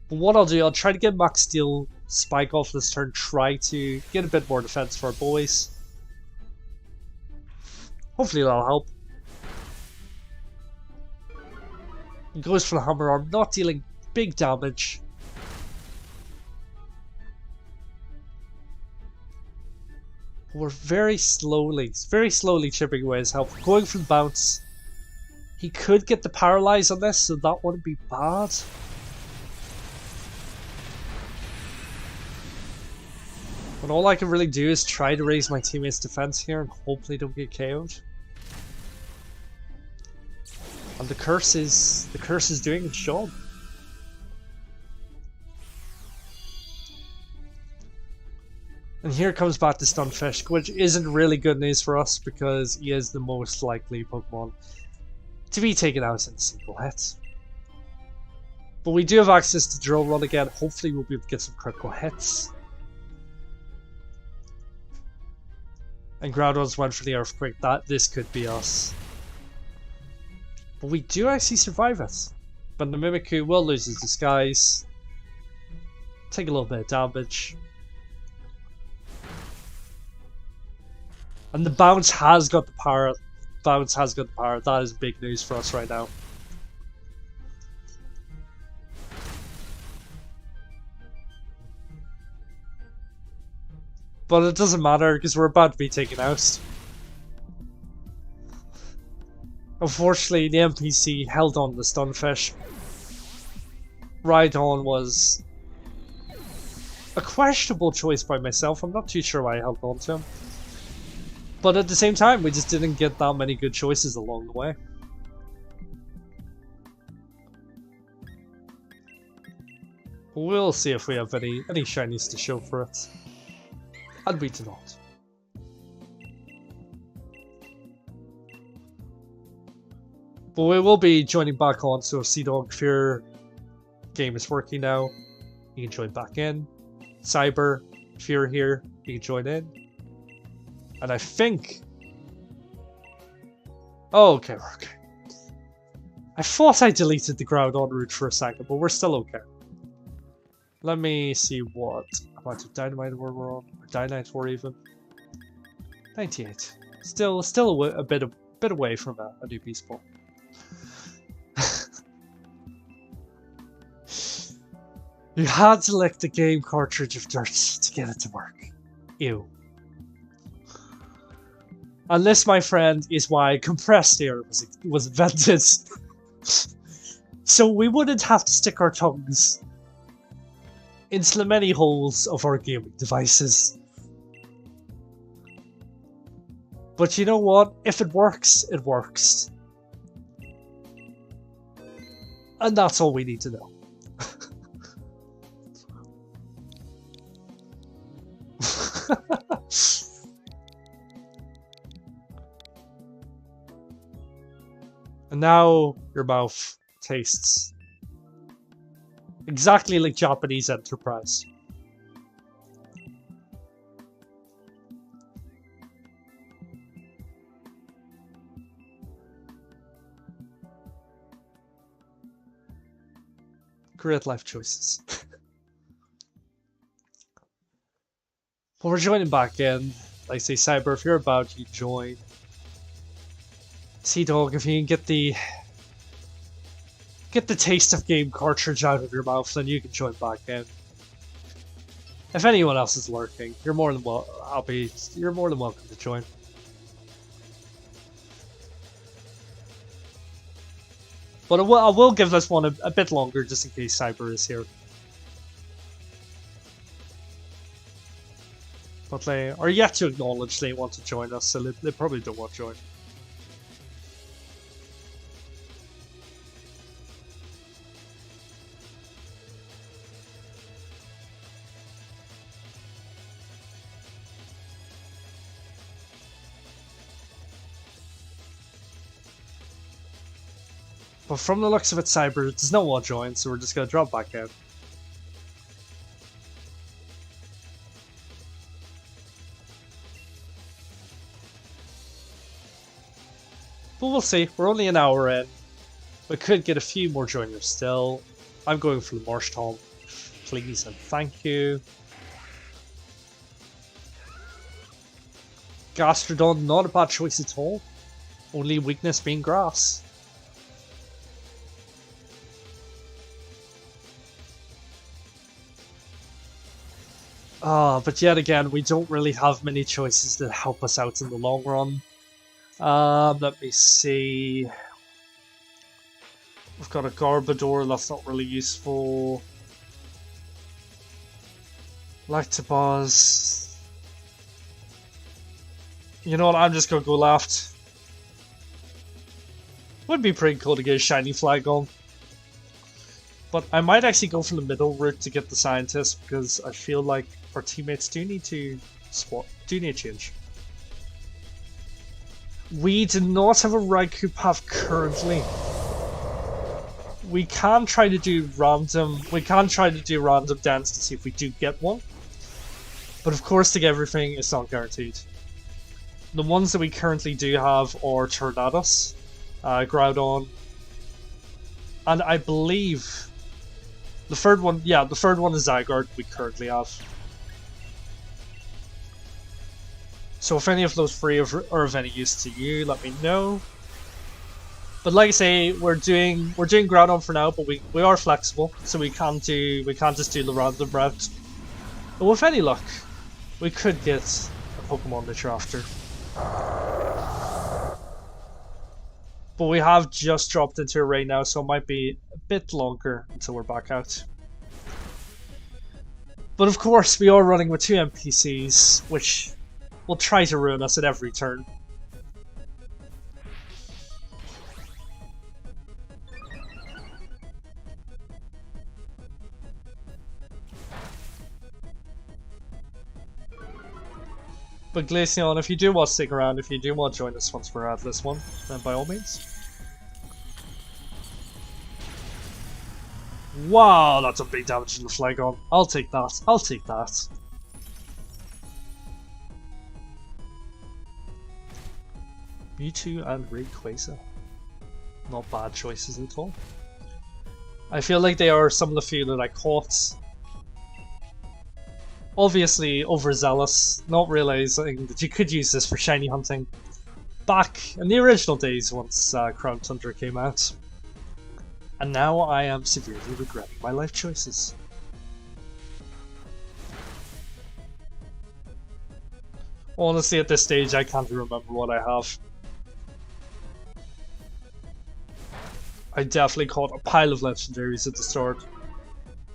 But what I'll do, I'll try to get Max Steel Spike off this turn, try to get a bit more defense for our boys. Hopefully that'll help. He goes for the Hammer Arm, not dealing big damage. We're very slowly chipping away his health. Going for the bounce. He could get the paralyze on this, so that wouldn't be bad. But all I can really do is try to raise my teammates' defense here and hopefully don't get KO'd. And the curse is doing its job. And here comes back the Stunfish, which isn't really good news for us because he is the most likely Pokemon to be taken out in a single hit. But we do have access to Drill Run again. Hopefully we'll be able to get some critical hits. And Groudon's went for the Earthquake. This could be us. But we do actually survive it. But the Mimikyu will lose his disguise. Take a little bit of damage. And the bounce has got the power. Bounce has got the power. That is big news for us right now. But it doesn't matter because we're about to be taken out. Unfortunately, the NPC held on to the Stunfish. Rhydon was a questionable choice by myself. I'm not too sure why I held on to him. But at the same time, we just didn't get that many good choices along the way. We'll see if we have any shinies to show for it. And we do not. But we will be joining back on, so if Seadog Fear game is working now, you can join back in. Cyber, Fear here, you can join in. And I think... Oh, okay, we're okay. I thought I deleted the Groudon route for a second, but we're still okay. Let me see what amount of Dynamite we're on, or Dynamite we're even. 98. Still a bit away from a new Beast Ball. You had to lick the game cartridge of dirt to get it to work. Ew. And this, my friend, is why compressed air was invented. So we wouldn't have to stick our tongues into the many holes of our gaming devices. But you know what? If it works, it works. And that's all we need to know. And now your mouth tastes exactly like Japanese enterprise. Great life choices. Well, we're joining back in. Like I say, Cyber, if you're about, you join. Sea Dog, if you can get the taste of game cartridge out of your mouth, then you can join back in. If anyone else is lurking, you're more than You're more than welcome to join. But I will give this one a bit longer just in case Cyber is here. But they are yet to acknowledge they want to join us, so they probably don't want to join. But from the looks of it, Cyber does not want to join, so we're just going to drop back in. But we'll see. We're only an hour in. We could get a few more joiners still. I'm going for the Marsh Tom. Please and thank you. Gastrodon, not a bad choice at all. Only weakness being grass. But yet again, we don't really have many choices that help us out in the long run. Let me see. We've got a Garbodor, that's not really useful. Lactobuzz. You know what, I'm just gonna go left. Would be pretty cool to get a shiny Flygon. But I might actually go for the middle route to get the scientist because I feel like our teammates do need to change. We do not have a Raikou path currently. We can try to do random dance to see if we do get one. But of course to get everything is not guaranteed. The ones that we currently do have are Tornadus, Groudon, and I believe the third one, the third one is Zygarde we currently have. So if any of those three are of any use to you, let me know. But like I say, we're doing Groudon for now, but we are flexible, so we can't just do the random route. But with any luck, we could get a Pokemon that you're after. But we have just dropped into a raid now, so it might be a bit longer until we're back out. But of course, we are running with 2 NPCs, which will try to ruin us at every turn. But Glaceon, if you do want to stick around, if you do want to join us once we're at this one, then by all means. Wow, that's a big damage in the Flygon. I'll take that. I'll take that. Mewtwo and Rayquaza. Not bad choices at all. I feel like they are some of the few that I caught. Obviously overzealous, not realizing that you could use this for shiny hunting back in the original days once Crown Tundra came out. And now I am severely regretting my life choices. Honestly, at this stage, I can't remember what I have. I definitely caught a pile of legendaries at the start,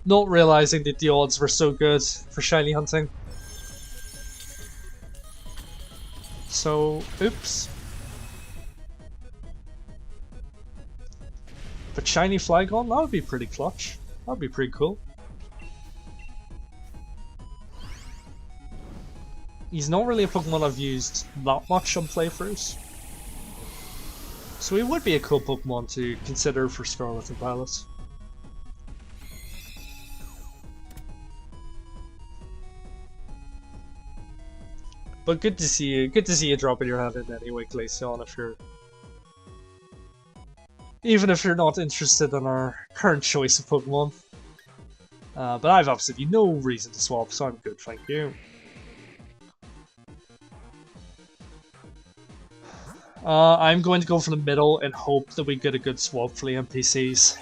not realizing that the odds were so good for shiny hunting. So, oops. But shiny Flygon, that would be pretty clutch. That would be pretty cool. He's not really a Pokemon I've used that much on playthroughs. So he would be a cool Pokemon to consider for Scarlet and Violet. But good to see you. Good to see you dropping your hand in anyway, Glaceon, even if you're not interested in our current choice of Pokemon. But I have absolutely no reason to swap, so I'm good, thank you. I'm going to go for the middle and hope that we get a good swap for the NPCs.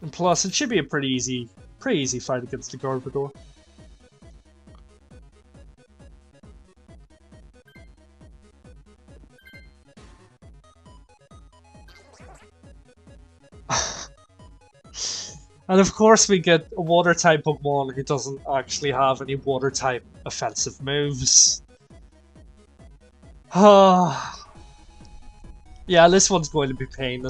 And plus, it should be a pretty easy fight against the Garbodor. And of course we get a Water-type Pokemon who doesn't actually have any Water-type offensive moves. Yeah, this one's going to be pain.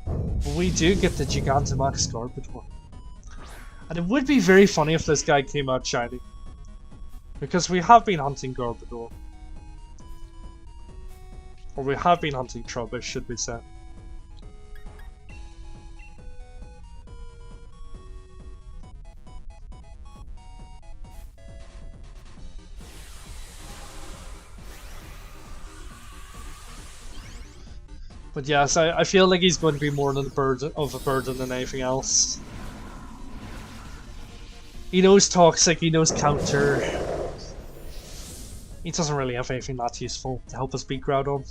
But we do get the Gigantamax Garbodor. And it would be very funny if this guy came out shiny. Because we have been hunting Garbodor. Or we have been hunting Trubbish, should we say. But yes, I feel like he's going to be more than a burden than anything else. He knows Toxic, he knows Counter. He doesn't really have anything that useful to help us beat Groudon.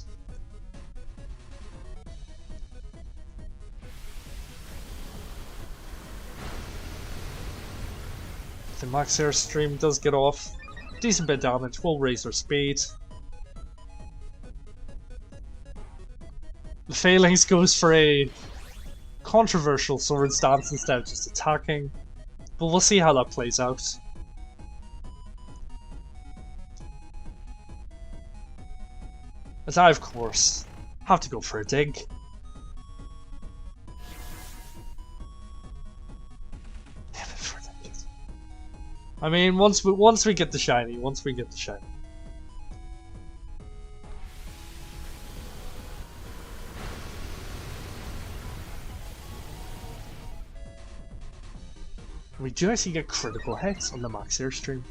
The Max Airstream does get off. Decent bit of damage, we'll raise our speed. The Phalanx goes for a controversial sword stance instead of just attacking, but we'll see how that plays out. As I, of course, have to go for a dig. Damn it, for a dig. I mean, once we get the shiny, We do actually get critical hits on the Max Airstream.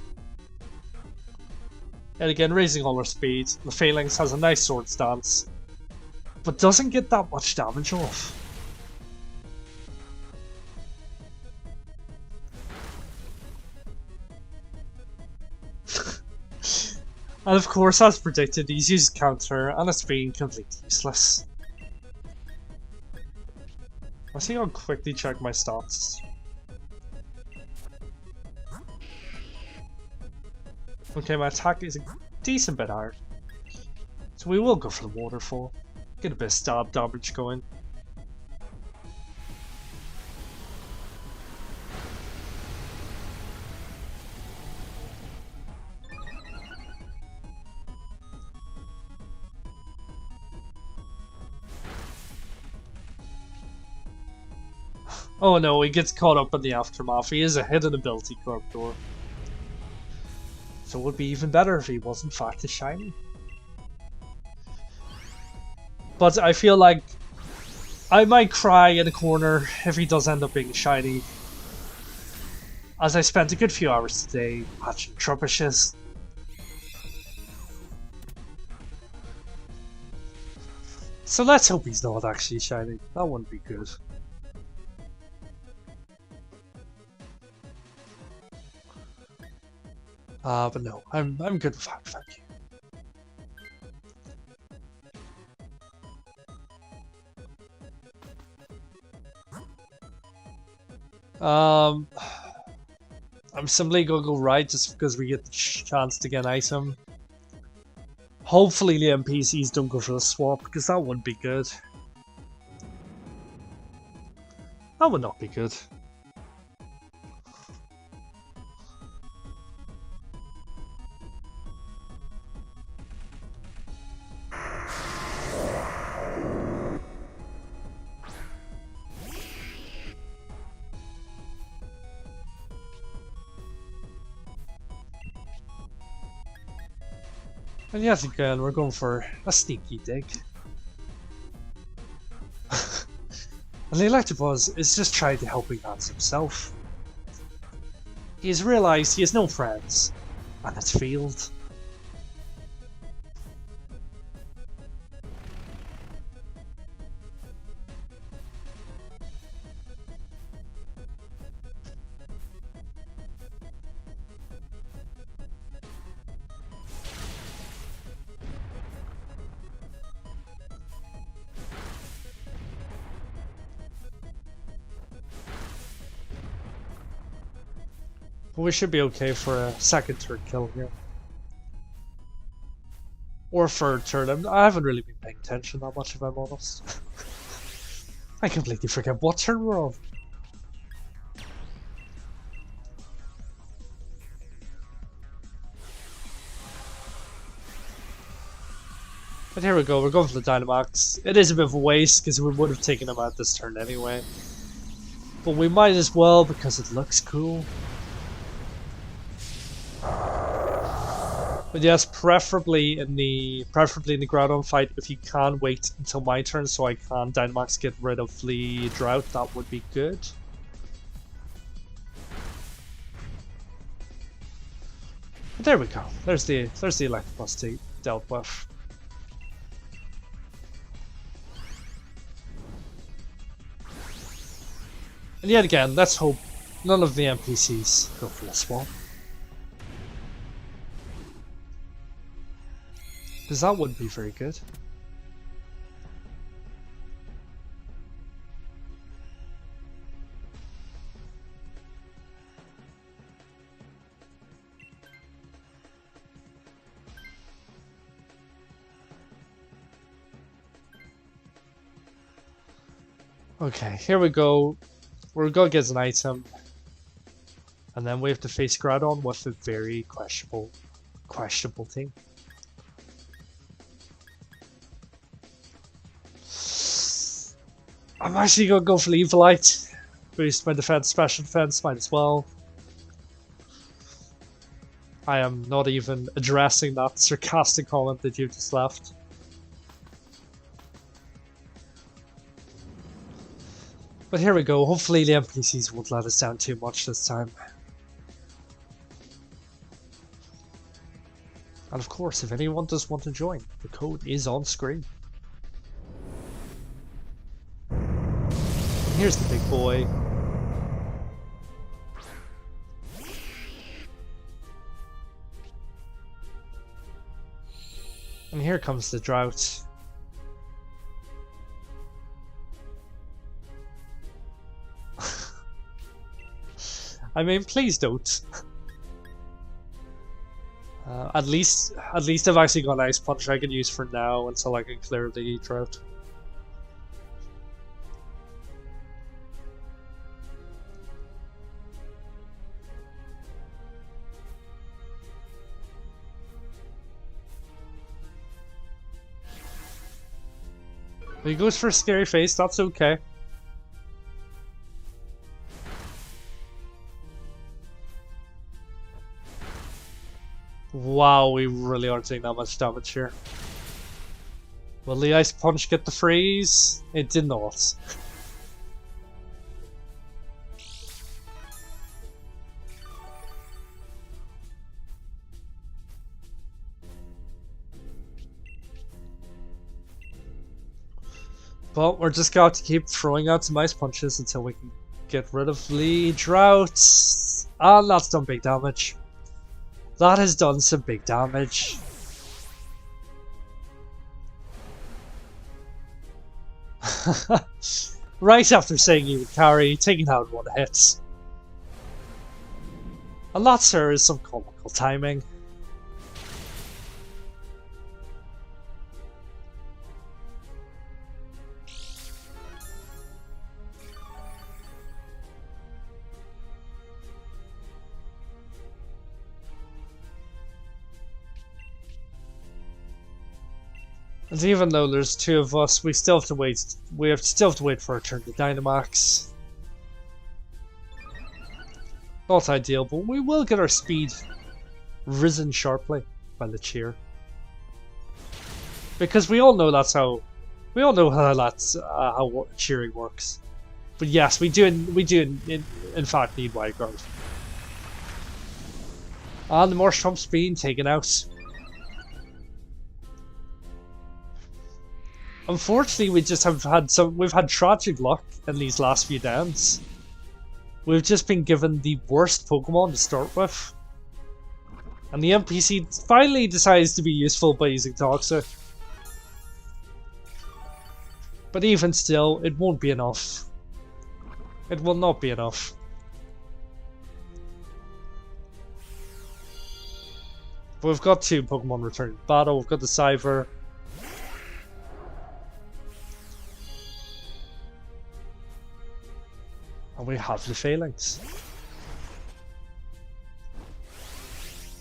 And again, raising all our speed. The Phalanx has a nice sword stance, but doesn't get that much damage off. And of course, as predicted, he's used Counter, and it's been completely useless. I think I'll quickly check my stats. Okay, my attack is a decent bit higher. So we will go for the Waterfall. Get a bit of stab damage going. Oh no, he gets caught up in the aftermath. He is a hidden ability Garbodor. So it would be even better if he was in fact a shiny. But I feel like I might cry in a corner if he does end up being shiny, as I spent a good few hours today hatching Trubbishes. So let's hope he's not actually shiny. That wouldn't be good. But no, I'm good with that, thank you. I'm simply gonna go right just because we get the chance to get an item. Hopefully the NPCs don't go for the swap, because that wouldn't be good. That would not be good. And yet again, we're going for a sneaky dig. And the Electabuzz is just trying to help Eevee himself. He has realised he has no friends, and it's failed. But we should be okay for a second turn kill here. Or third turn. I haven't really been paying attention that much, if I'm honest. I completely forget what turn we're on. But here we go, we're going for the Dynamax. It is a bit of a waste because we would have taken him out this turn anyway. But we might as well because it looks cool. But yes, preferably in the Groudon fight, if you can wait until my turn so I can Dynamax get rid of the drought, that would be good. But there we go. There's the Electabuzz dealt with. And yet again, let's hope none of the NPCs go for the swap. Because that wouldn't be very good. Okay, here we go. We're gonna get an item. And then we have to face Groudon with a very questionable team. I'm actually gonna go for the Eviolite. Boost my defense, special defense, might as well. I am not even addressing that sarcastic comment that you just left. But here we go, hopefully the NPCs won't let us down too much this time. And of course, if anyone does want to join, the code is on screen. Here's the big boy. And here comes the drought. I mean, please don't. At least I've actually got an Ice Punch I can use for now until I can clear the drought. He goes for a scary face, that's okay. Wow, we really aren't taking that much damage here. Will the Ice Punch get the freeze? It did not. But we're just going to keep throwing out some Ice Punches until we can get rid of the drought. And that's done big damage. That has done some big damage. Right after saying he would carry, taking out one hit. And that, sir, is some comical timing. And even though there's two of us, we still have to wait. We still have to wait for a turn to Dynamax. Not ideal, but we will get our speed risen sharply by the cheer. Because we all know that's how, we all know how that's how cheering works. But yes, we do in fact need Wide Guard. And the Marsh Trump's being taken out. Unfortunately, we've had tragic luck in these last few downs. We've just been given the worst Pokemon to start with. And the NPC finally decides to be useful by using Toxic. But even still, it won't be enough. It will not be enough. But we've got 2 Pokemon returning to battle. We've got the Cyber. And we have the Phalanx.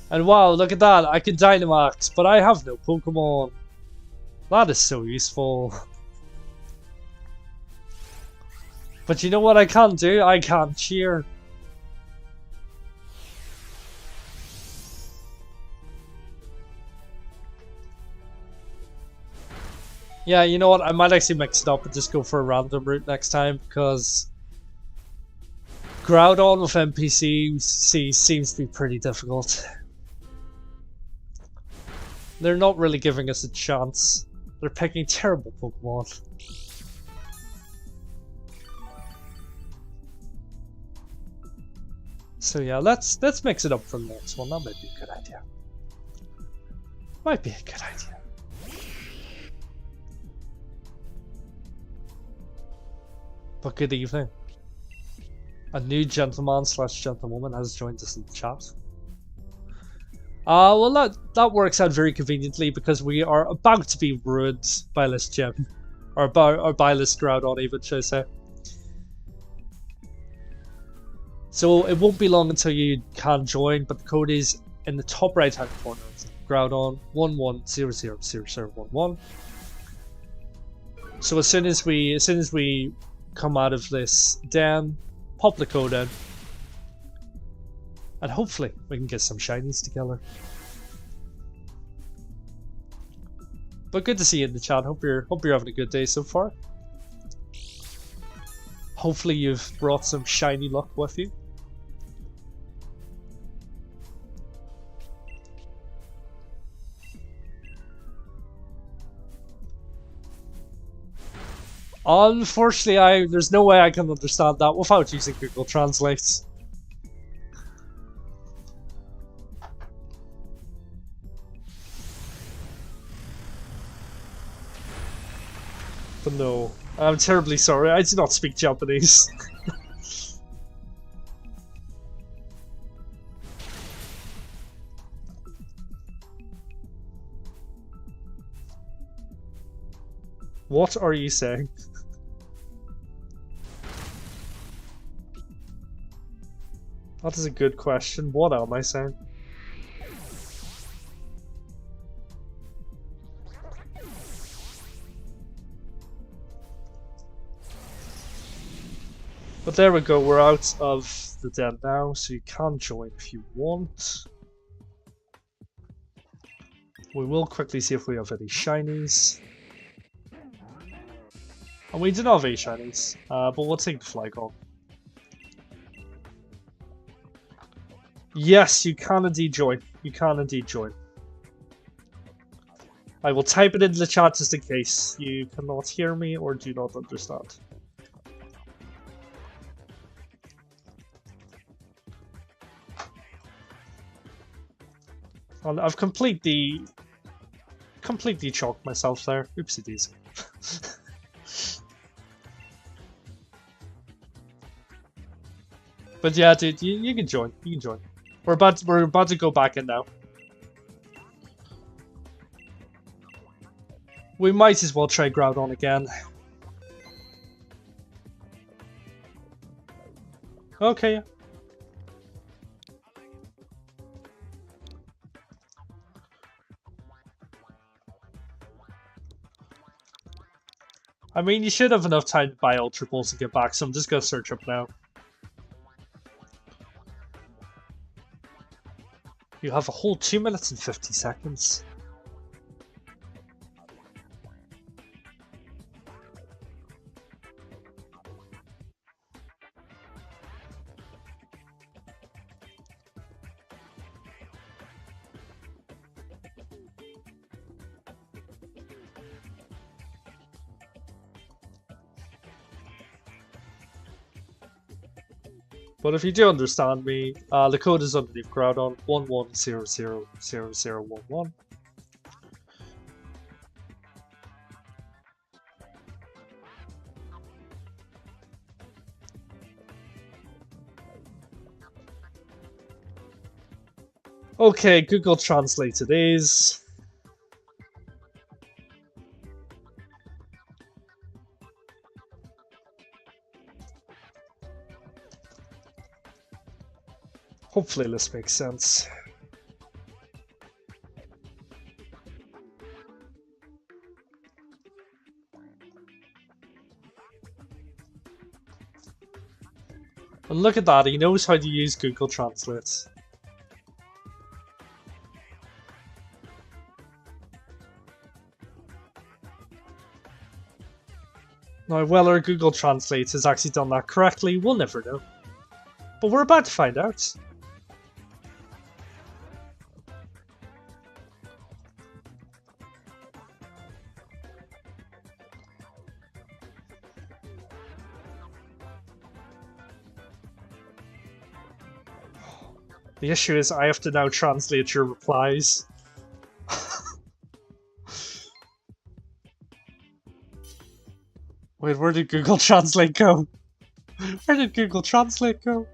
And wow, look at that. I can Dynamax, but I have no Pokemon. That is so useful. But you know what I can't do? I can't cheer. Yeah, you know what? I might actually mix it up and just go for a random route next time, because Groudon with NPC seems to be pretty difficult. They're not really giving us a chance. They're picking terrible Pokemon. So yeah, let's mix it up for the next one. That might be a good idea. Might be a good idea. But good evening. A new gentleman / gentlewoman has joined us in the chat. Well that works out very conveniently because we are about to be ruined by this gem. Or by this Groudon even, should I say. So it won't be long until you can join, but the code is in the top right hand corner. Groudon 11000011. So as soon as we come out of this den, pop the code in, and hopefully we can get some shinies together. But good to see you in the chat. Hope you're having a good day so far. Hopefully you've brought some shiny luck with you. Unfortunately, there's no way I can understand that without using Google Translate. But no, I'm terribly sorry, I do not speak Japanese. What are you saying? That is a good question. What am I saying? But there we go, we're out of the den now, so you can join if you want. We will quickly see if we have any shinies. And we do not have any shinies, but we'll take the Flygon. Yes, you can indeed join. You can indeed join. I will type it into the chat just in case you cannot hear me or do not understand. Well, I've completely chalked myself there. Oopsie daisy. But yeah, dude, you can join. You can join. We're about to go back in now. We might as well try Groudon again. Okay. I mean, you should have enough time to buy Ultra Balls to get back, so I'm just gonna search up now. You have a whole 2 minutes and 50 seconds. But if you do understand me, the code is underneath Groudon 11000011. Okay, Google Translate it is. Hopefully this makes sense. And look at that, he knows how to use Google Translate. Now, whether Google Translate has actually done that correctly, we'll never know. But we're about to find out. The issue is I have to now translate your replies. Wait, where did Google Translate go? Where did Google Translate go?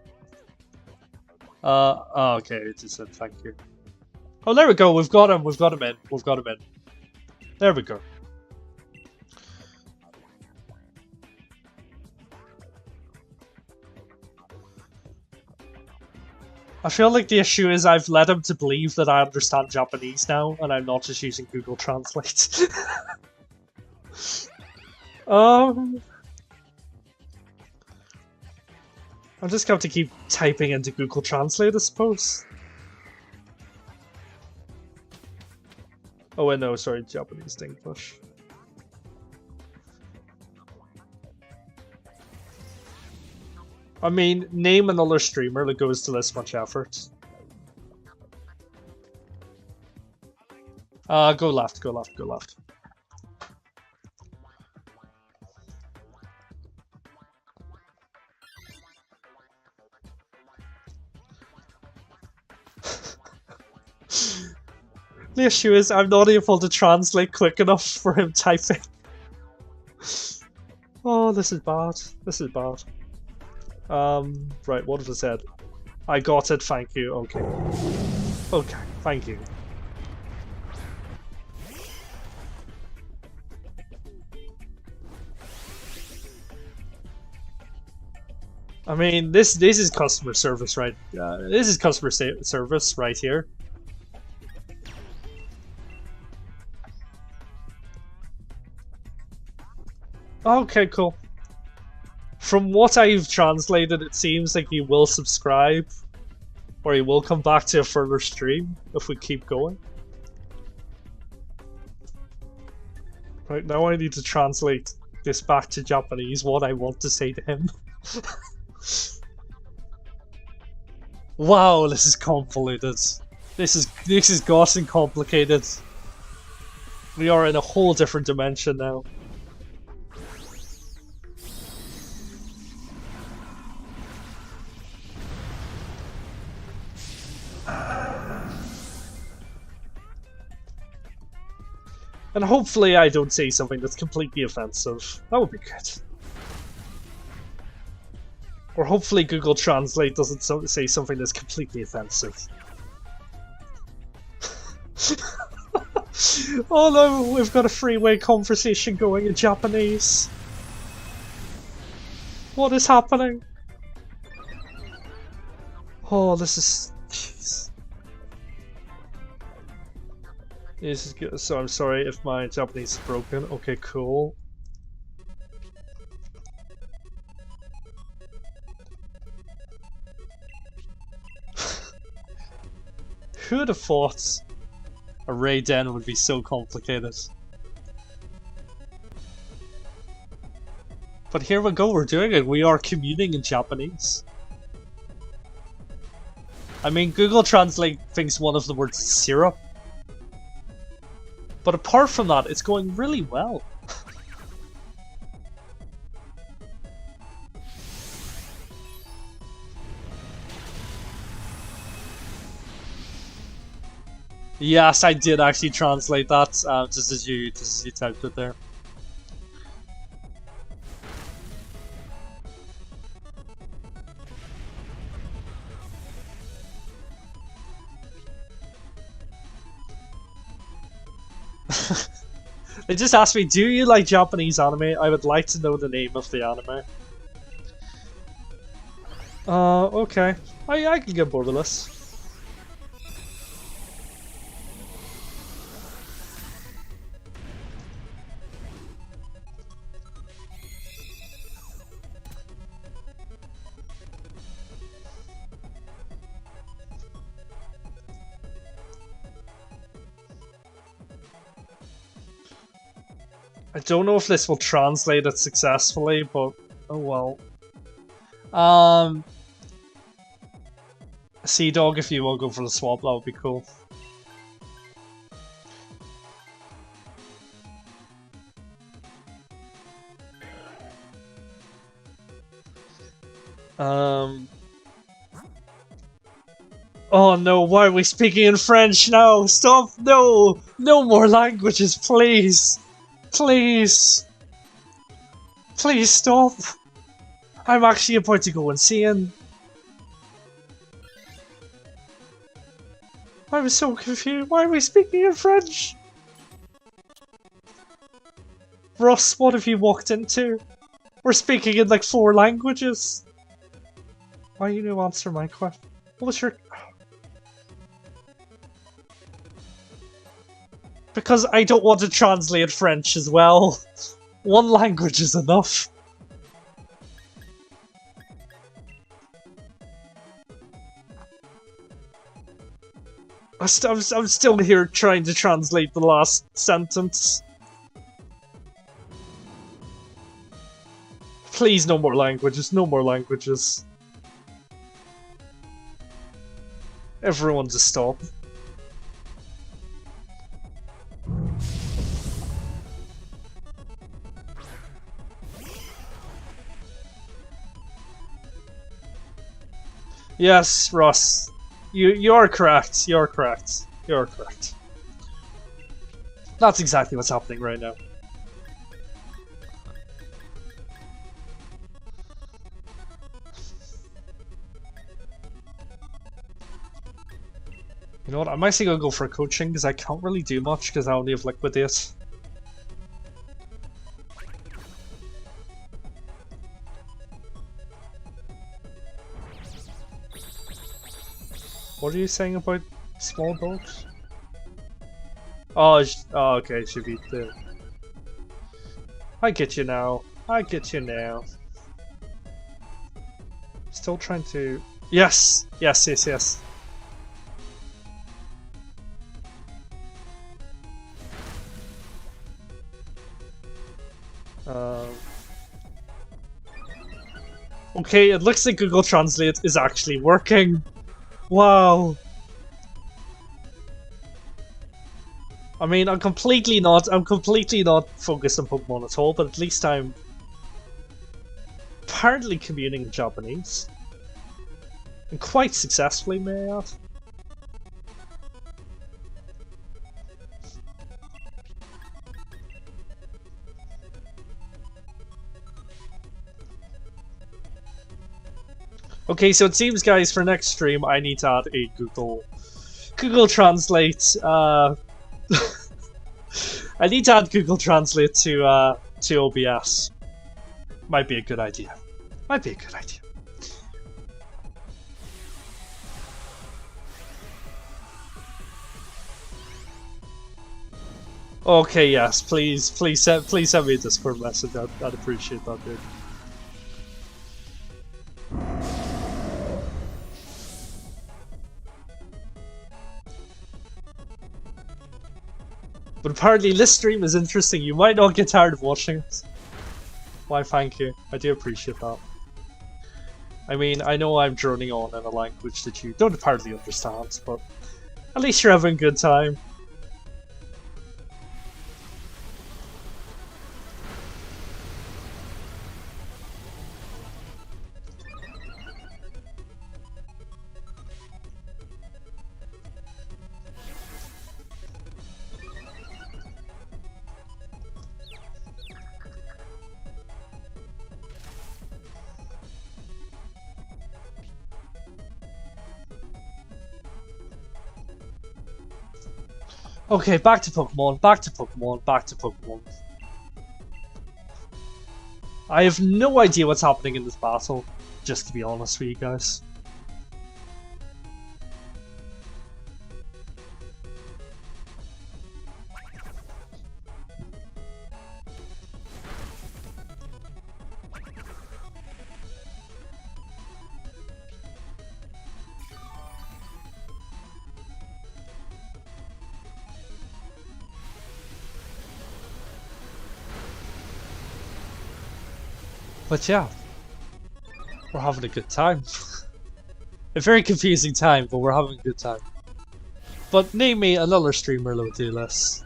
Oh, okay, it just said thank you. Oh, there we go, we've got him in, we've got him in. There we go. I feel like the issue is I've led him to believe that I understand Japanese now, and I'm not just using Google Translate. I'm just going to keep typing into Google Translate, I suppose. Oh wait, no, sorry, Japanese to English. I mean, name another streamer that goes to this much effort. Go left, go left, go left. The issue is I'm not able to translate quick enough for him typing. Oh, this is bad. This is bad. Right, what have I said? I got it, thank you, okay. Okay, thank you. I mean, this is customer service, right? This is customer service right here. Okay, cool. From what I've translated, it seems like he will subscribe, or he will come back to a further stream if we keep going. Right, now I need to translate this back to Japanese, what I want to say to him. Wow, this is convoluted. This is gotten complicated. We are in a whole different dimension now. And hopefully I don't say something that's completely offensive. That would be good. Or hopefully Google Translate doesn't say something that's completely offensive. Oh no, we've got a freeway conversation going in Japanese. What is happening? Oh, this is... Jeez. This is good. So I'm sorry if my Japanese is broken. Okay, cool. Who would have thought a raid den would be so complicated? But here we go, we're doing it. We are communing in Japanese. I mean, Google Translate thinks one of the words is syrup. But apart from that, it's going really well. Yes, I did actually translate that, just as you typed it there. They just asked me, do you like Japanese anime? I would like to know the name of the anime. Okay. I can get borderless. I don't know if this will translate it successfully, but oh well. Sea Dog, if you will go for the swap, that would be cool. Oh no, why are we speaking in French now? Stop! No! No more languages, please! Please! Please stop! I'm actually about to go insane. I was so confused. Why are we speaking in French? Russ, what have you walked into? We're speaking in like 4 languages. Why you didn't answer my question? What was your... Because I don't want to translate French as well. 1 language is enough. I'm still here trying to translate the last sentence. Please, no more languages, no more languages. Everyone just stop. Yes, Ross. You're correct. You're correct. You're correct. That's exactly what's happening right now. You know what? I'm actually gonna go for coaching because I can't really do much because I only have liquidate. What are you saying about small dogs? Oh, okay, it should be the... I get you now. I get you now. Still trying to... Yes! Yes, yes, yes. Okay, it looks like Google Translate is actually working. Wow. I mean, I'm completely not focused on Pokemon at all, but at least I'm apparently communing in Japanese. And quite successfully, may I add. Okay, so it seems, guys, for next stream, I need to add a Google Translate. I need to add Google Translate to OBS. Might be a good idea. Might be a good idea. Okay, yes, please send me a Discord message. I'd appreciate that, dude. But apparently this stream is interesting. You might not get tired of watching it. Why, thank you. I do appreciate that. I mean, I know I'm droning on in a language that you don't apparently understand, but at least you're having a good time. Okay, back to Pokemon, back to Pokemon, back to Pokemon. I have no idea what's happening in this battle, just to be honest with you guys. But yeah, we're having a good time. A very confusing time, but we're having a good time. But name me another streamer that would do this.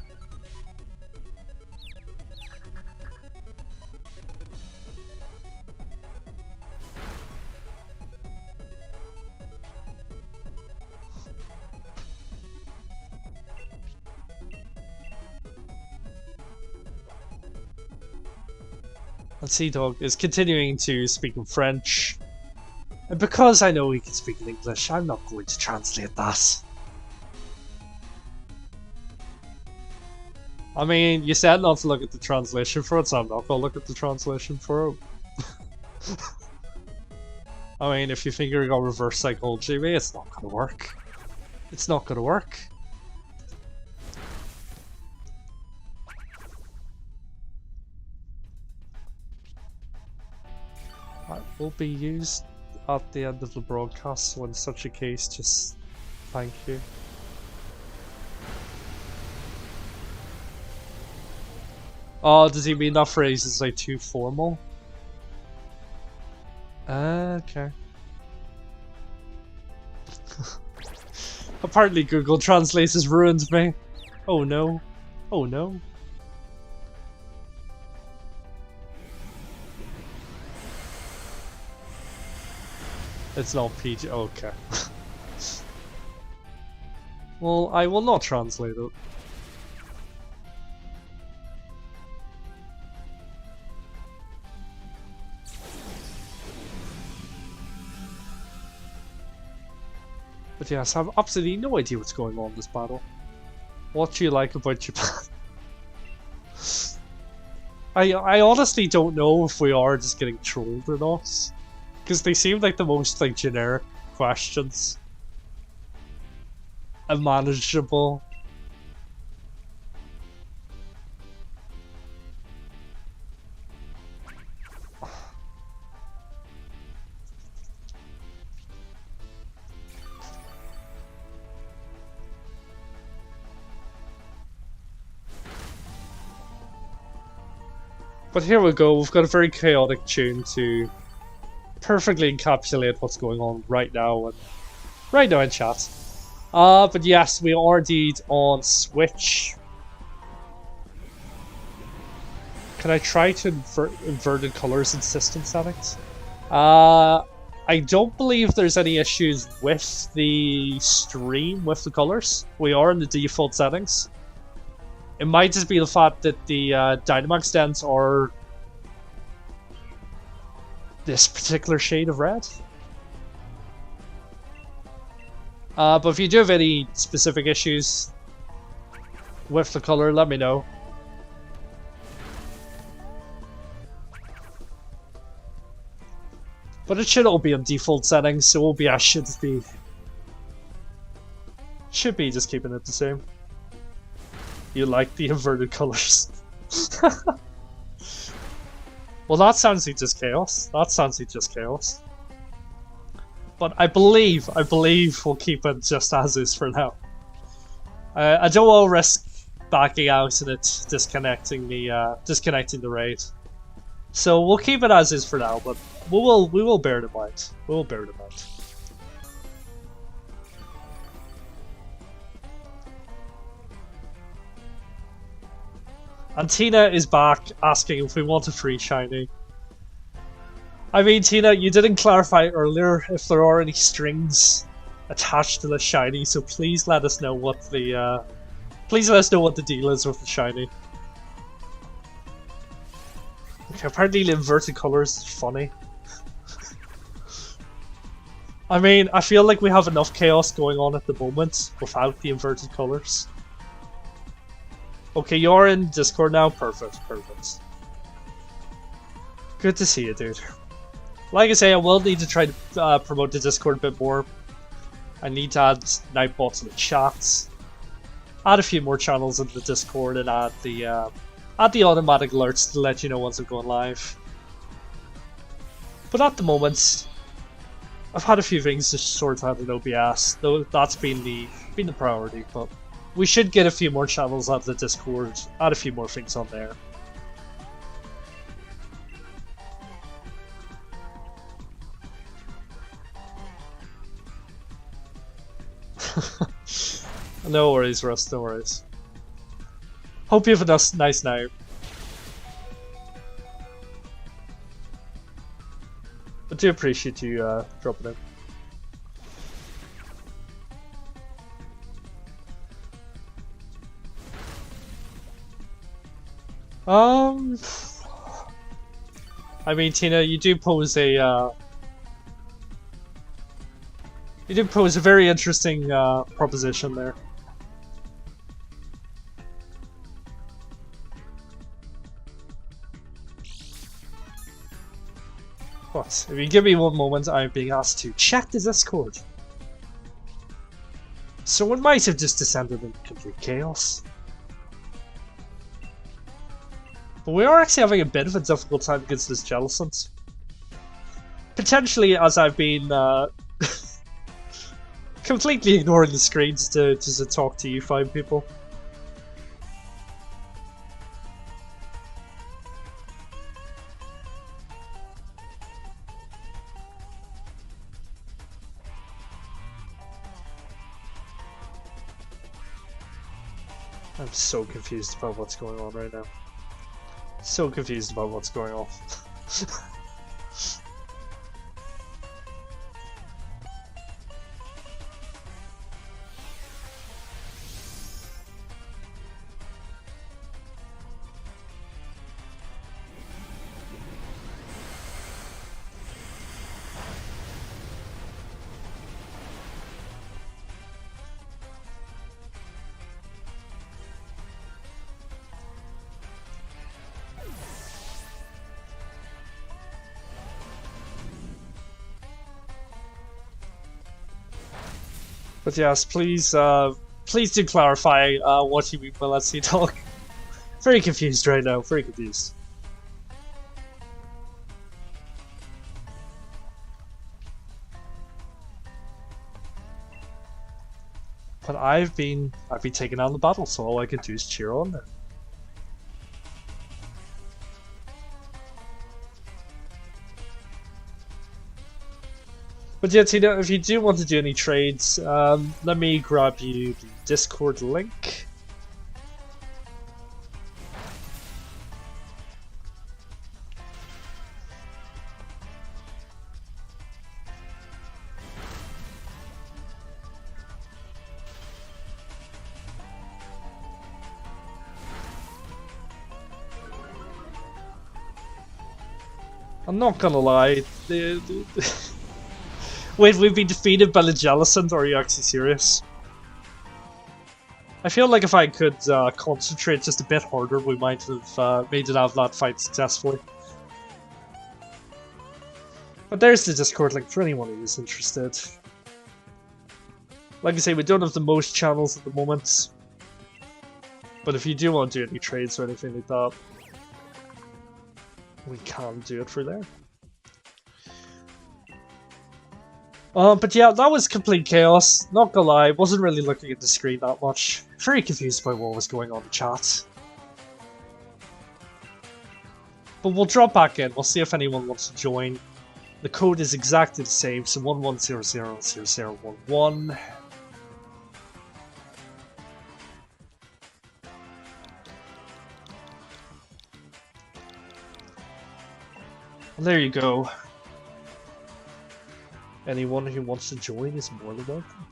And Sea-Dog is continuing to speak in French. And because I know he can speak in English, I'm not going to translate that. I mean, you said not to look at the translation for it, so I'm not going to look at the translation for it. I mean, if you think you're going to reverse psychology me, it's not going to work. It's not going to work. That will be used at the end of the broadcast, so in such a case, just thank you. Oh, does he mean that phrase is like too formal? Okay. Apparently Google Translate has ruined me. Oh no. Oh no. It's not PG. Okay. Well, I will not translate it. But yes, I have absolutely no idea what's going on in this battle. What do you like about Japan? I honestly don't know if we are just getting trolled or not. Because they seem like the most like generic questions. And manageable. But here we go, we've got a very chaotic tune to perfectly encapsulate what's going on right now in chat. But yes, we are indeed on Switch. Can I try to invert inverted colors in system settings? I don't believe there's any issues with the stream with the colors. We are in the default settings. It might just be the fact that the Dynamax dents are this particular shade of red. But if you do have any specific issues with the color, let me know. But it should all be on default settings, so OBS should be just keeping it the same. You like the inverted colors. Well, that sounds like just chaos. That sounds like just chaos. But I believe we'll keep it just as is for now. I don't want to risk backing out and it disconnecting the raid. So we'll keep it as is for now, but we will bear it in mind. We will bear it in mind. And Tina is back asking if we want a free shiny. I mean, Tina, you didn't clarify earlier if there are any strings attached to the shiny, so please let us know what the deal is with the shiny. Okay, apparently the inverted colors is funny. I mean, I feel like we have enough chaos going on at the moment without the inverted colors. Okay, you're in Discord now? Perfect, perfect. Good to see you, dude. Like I say, I will need to try to promote the Discord a bit more. I need to add Nightbots in the chats, add a few more channels in the Discord, and add the automatic alerts to let you know once I'm going live. But at the moment, I've had a few things to sort out in OBS, though that's been the priority. But we should get a few more channels out of the Discord, add a few more things on there. No worries, Russ, no worries. Hope you have a nice night. I do appreciate you dropping in. I mean, Tina, you do pose a very interesting proposition there. What? If you give me one moment, I'm being asked to check the Discord. Someone might have just descended into complete chaos. But we are actually having a bit of a difficult time against this Jellicent. Potentially as I've been completely ignoring the screens to talk to you fine people. I'm so confused about what's going on right now. So confused about what's going on. But yes, please do clarify what you mean by let's see talk. Very confused right now, very confused. But I've been taking on the battle, so all I can do is cheer on there. But yeah, Tina, if you do want to do any trades, let me grab you the Discord link. I'm not gonna lie, wait, we've been defeated by the Jellicent? Are you actually serious? I feel like if I could concentrate just a bit harder, we might have made it out of that fight successfully. But there's the Discord link for anyone who is interested. Like I say, we don't have the most channels at the moment. But if you do want to do any trades or anything like that, we can do it for there. But yeah, that was complete chaos. Not gonna lie, wasn't really looking at the screen that much. Very confused by what was going on in chat. But we'll drop back in, we'll see if anyone wants to join. The code is exactly the same, so 11000011. Well, there you go. Anyone who wants to join is more than welcome.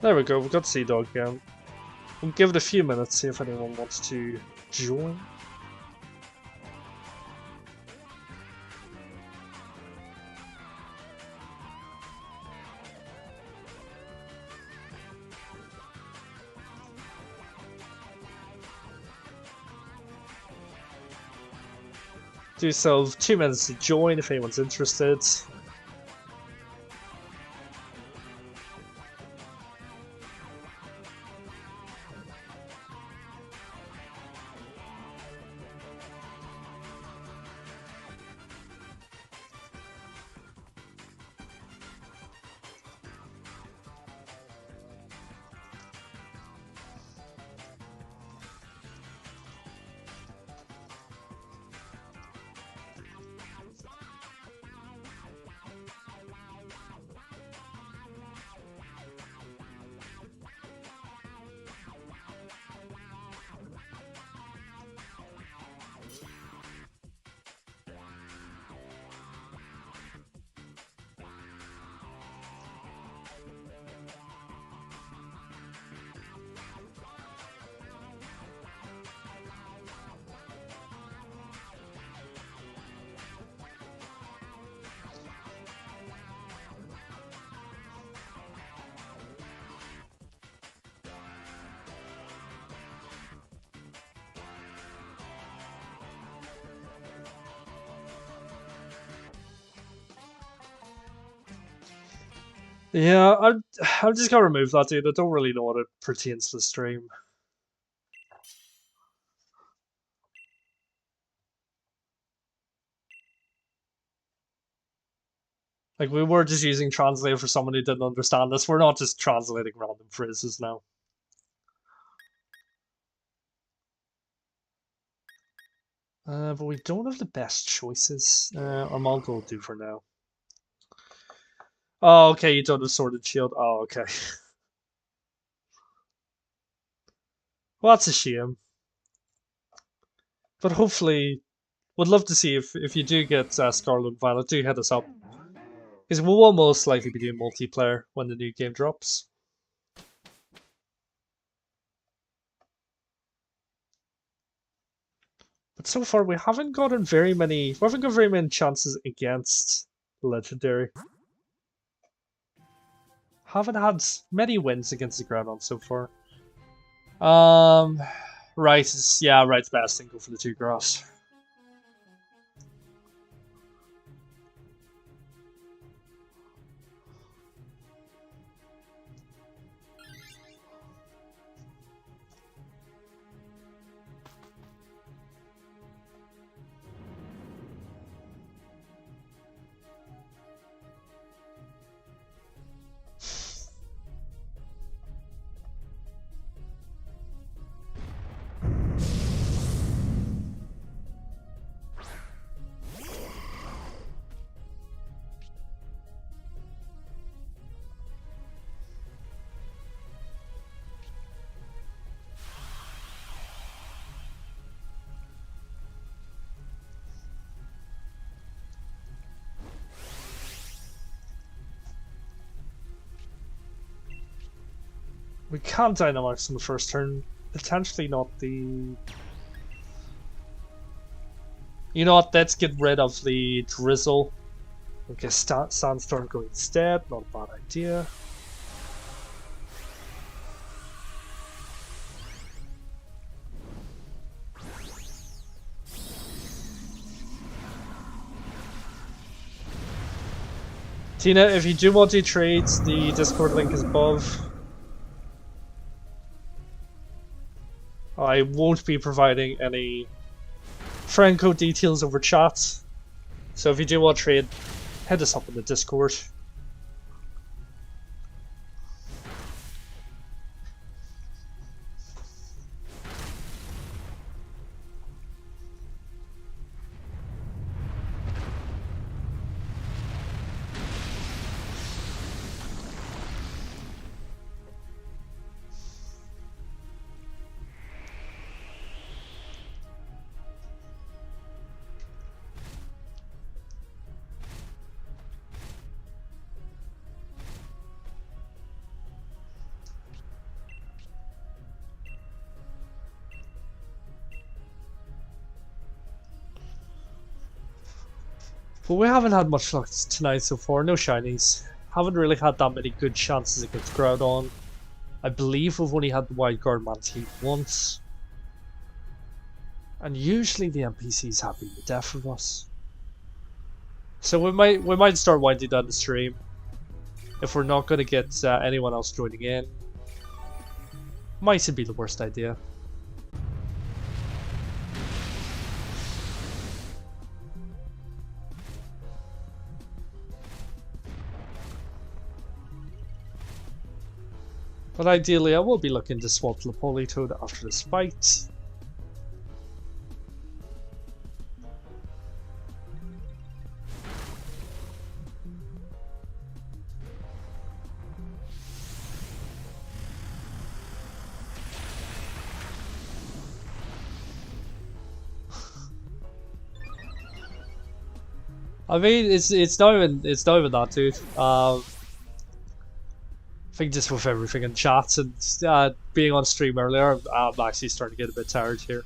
There we go, we've got Sea Dog again. We'll give it a few minutes, see if anyone wants to join. Do yourself 2 minutes to join if anyone's interested. Yeah, I'm just gonna remove that, dude. I don't really know what it pertains to the stream. Like, we were just using translate for someone who didn't understand this. We're not just translating random phrases now. But we don't have the best choices. Armand will do for now. Oh, okay, you don't have Sword and Shield. Oh, okay. Well, that's a shame. But hopefully, would love to see if you do get Scarlet and Violet, do hit us up. Because we will most likely be doing multiplayer when the new game drops. But so far, we haven't got very many chances against Legendary. Haven't had many wins against the Groudon so far. Right, yeah, right's best and go for the 2 grass. We can Dynamax on the first turn. Potentially not the... You know what, let's get rid of the Drizzle. Okay, Sandstorm going instead, not a bad idea. Tina, if you do want to trade, the Discord link is above. I won't be providing any friend code details over chat, so if you do want to trade, hit us up in the Discord. But we haven't had much luck tonight so far. No shinies. Haven't really had that many good chances against Groudon. I believe we've only had the Wild Guard Mantine once. And usually the NPC's happy with death of us. So we might start winding down the stream. If we're not going to get anyone else joining in. Mightn't be the worst idea. But ideally, I will be looking to swap the Politoed after this fight. I mean, it's not even that, dude. I think just with everything in chat and being on stream earlier, I'm actually starting to get a bit tired here.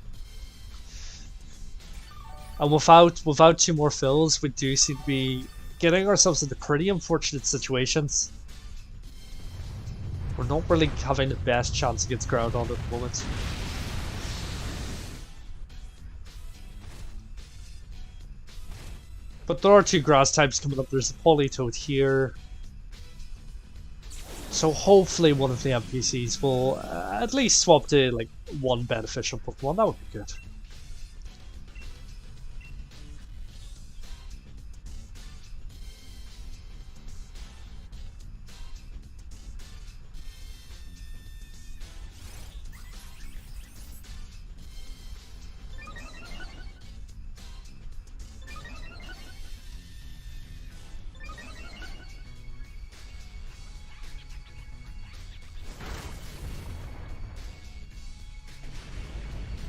And without 2 more fills, we do seem to be getting ourselves into pretty unfortunate situations. We're not really having the best chance against Groudon at the moment. But there are 2 grass types coming up. There's a Politoed here. So hopefully one of the NPCs will at least swap to like 1 beneficial Pokemon. That would be good.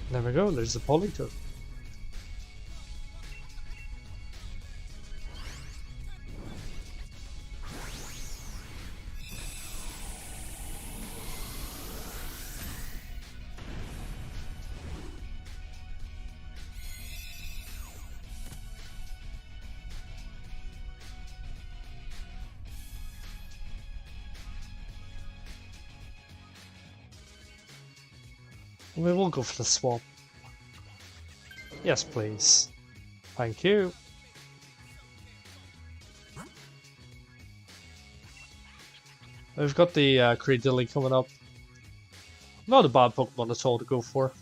There we go, there's the Politoed. We will go for the swap. Yes, please. Thank you. We've got the Creedilly coming up. Not a bad Pokemon at all to go for.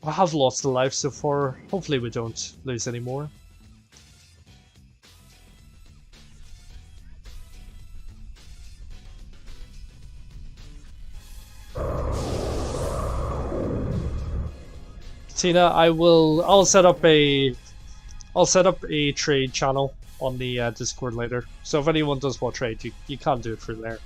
I have lost a life so far. Hopefully we don't lose any more. Tina, I'll set up a trade channel on the Discord later. So if anyone does want trade, you can do it through there.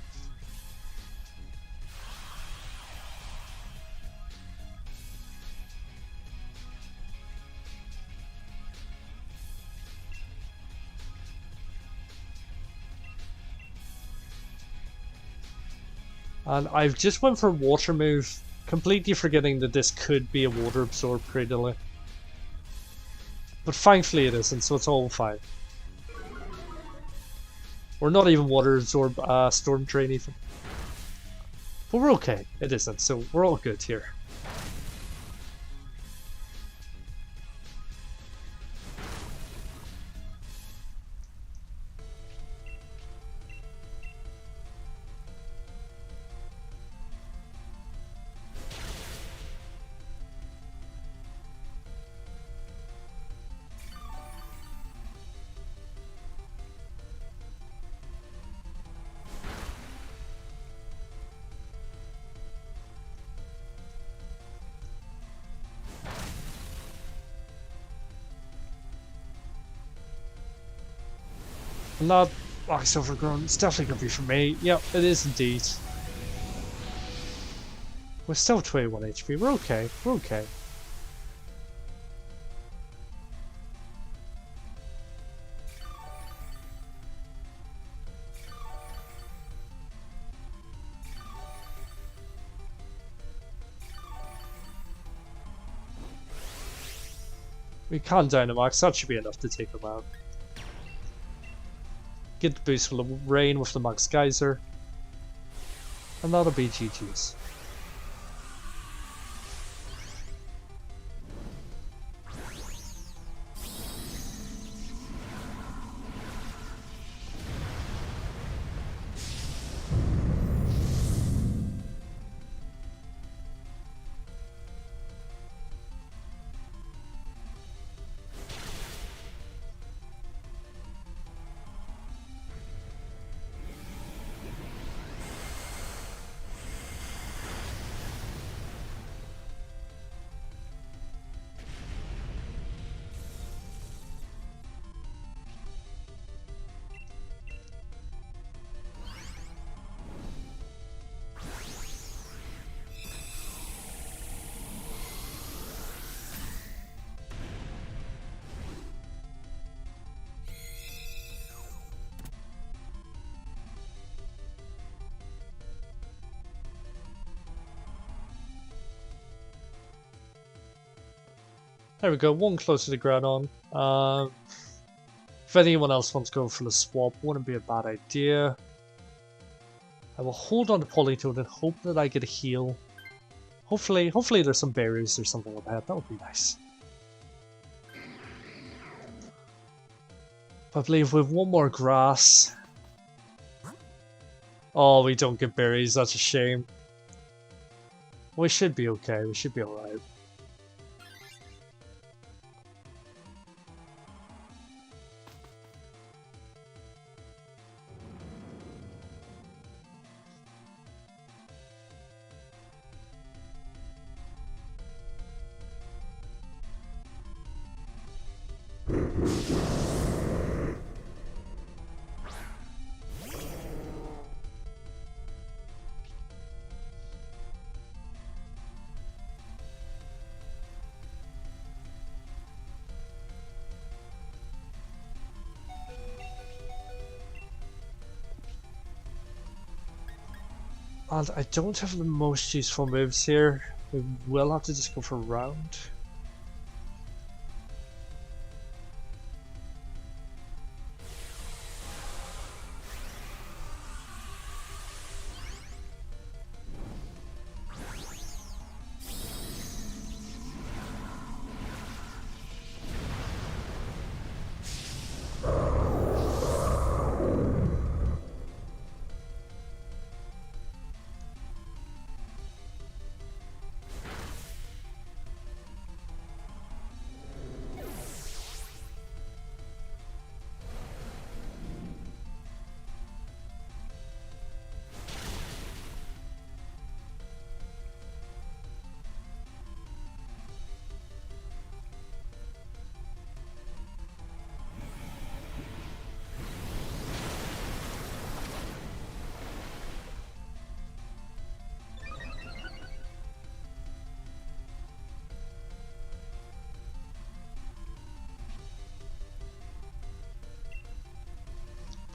And I've just went for water move, completely forgetting that this could be a water absorb Creedilly. But thankfully it isn't, so it's all fine. We're not even water absorb Storm Drain even. But we're okay, it isn't, so we're all good here. Not Ice Overgrown. It's definitely going to be for me. Yep, it is indeed. We're still 21 HP. We're okay. We're okay. We can Dynamax, that should be enough to take him out. Get the boost for the rain with the Max Geyser. And that'll be GG's. There we go, one closer to Groudon. If anyone else wants to go for the swap, wouldn't be a bad idea. I will hold on to Politoed and hope that I get a heal. Hopefully there's some berries or something like that. That would be nice. I believe we have one more grass. Oh, we don't get berries. That's a shame. We should be okay. We should be alright. And I don't have the most useful moves here. We will have to just go for a round.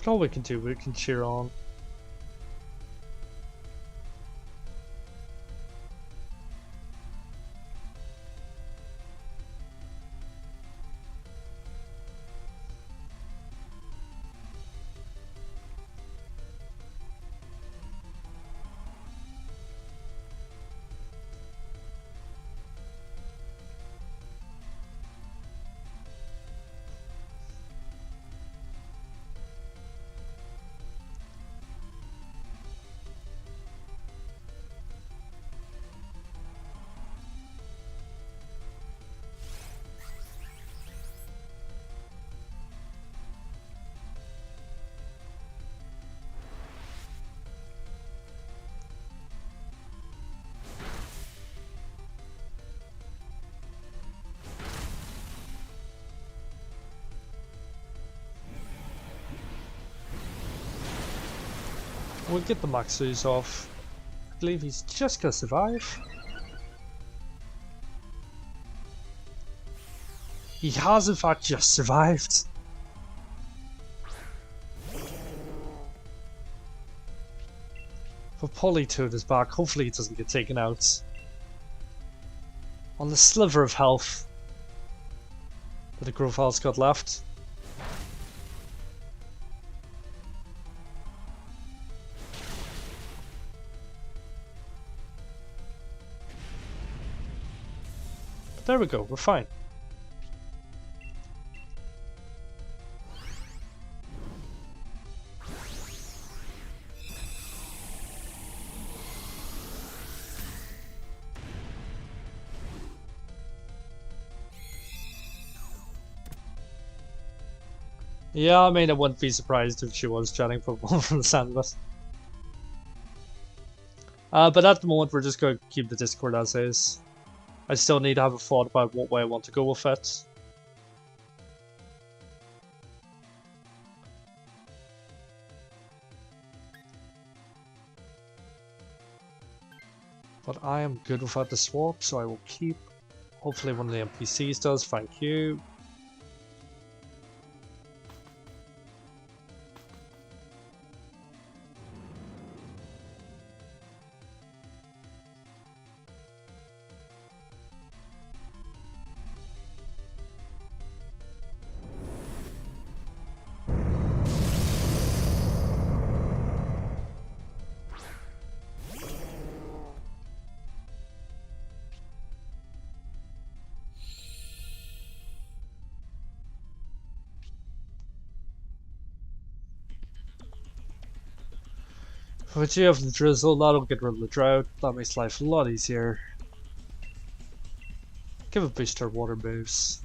But all we can do, we can cheer on. We'll get the Maxus off. I believe he's just gonna survive. He has in fact just survived. But Politoed is back. Hopefully he doesn't get taken out. On the sliver of health. But the Growfile's got left. But there we go, we're fine. Yeah, I mean, I wouldn't be surprised if she was chatting Pokemon from the sound of it. But at the moment, we're just going to keep the Discord as is. I still need to have a thought about what way I want to go with it. But I am good without the swap, so I will keep. Hopefully one of the NPCs does, thank you. But you have the drizzle, that'll get rid of the drought, that makes life a lot easier. Give a boost to our water moves.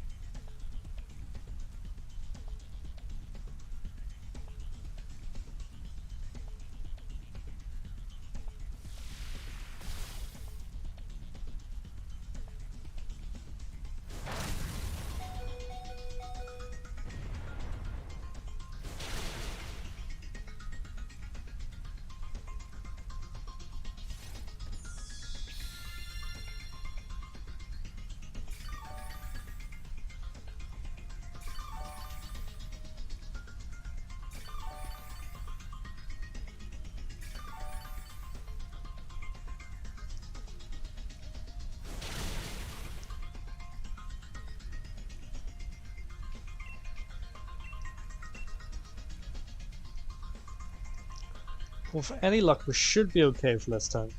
With any luck, we should be okay for this time.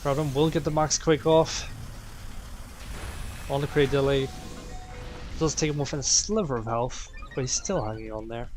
Groudon will get the max quick off on the Cradilly. It does take him within a sliver of health, but he's still hanging on there.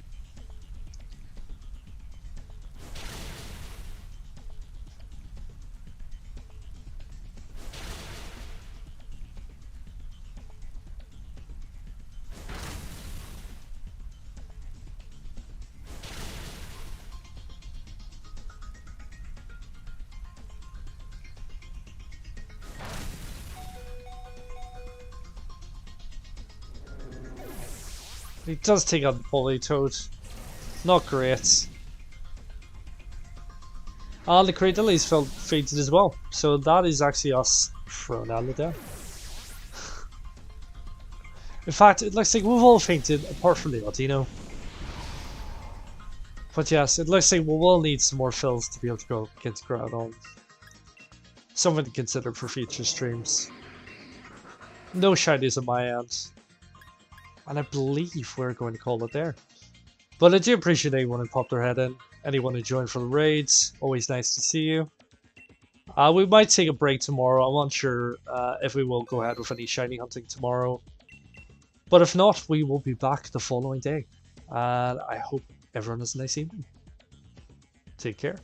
He does take out the Politoed. Not great. And the Cradilly's felt fainted as well. So that is actually us thrown out of there. In fact, it looks like we've all fainted apart from the Audino. But yes, it looks like we will need some more fills to be able to go against Groudon. Something to consider for future streams. No shinies on my end. And I believe we're going to call it there. But I do appreciate anyone who popped their head in. Anyone who joined for the raids. Always nice to see you. We might take a break tomorrow. I'm not sure if we will go ahead with any shiny hunting tomorrow. But if not, we will be back the following day. And I hope everyone has a nice evening. Take care.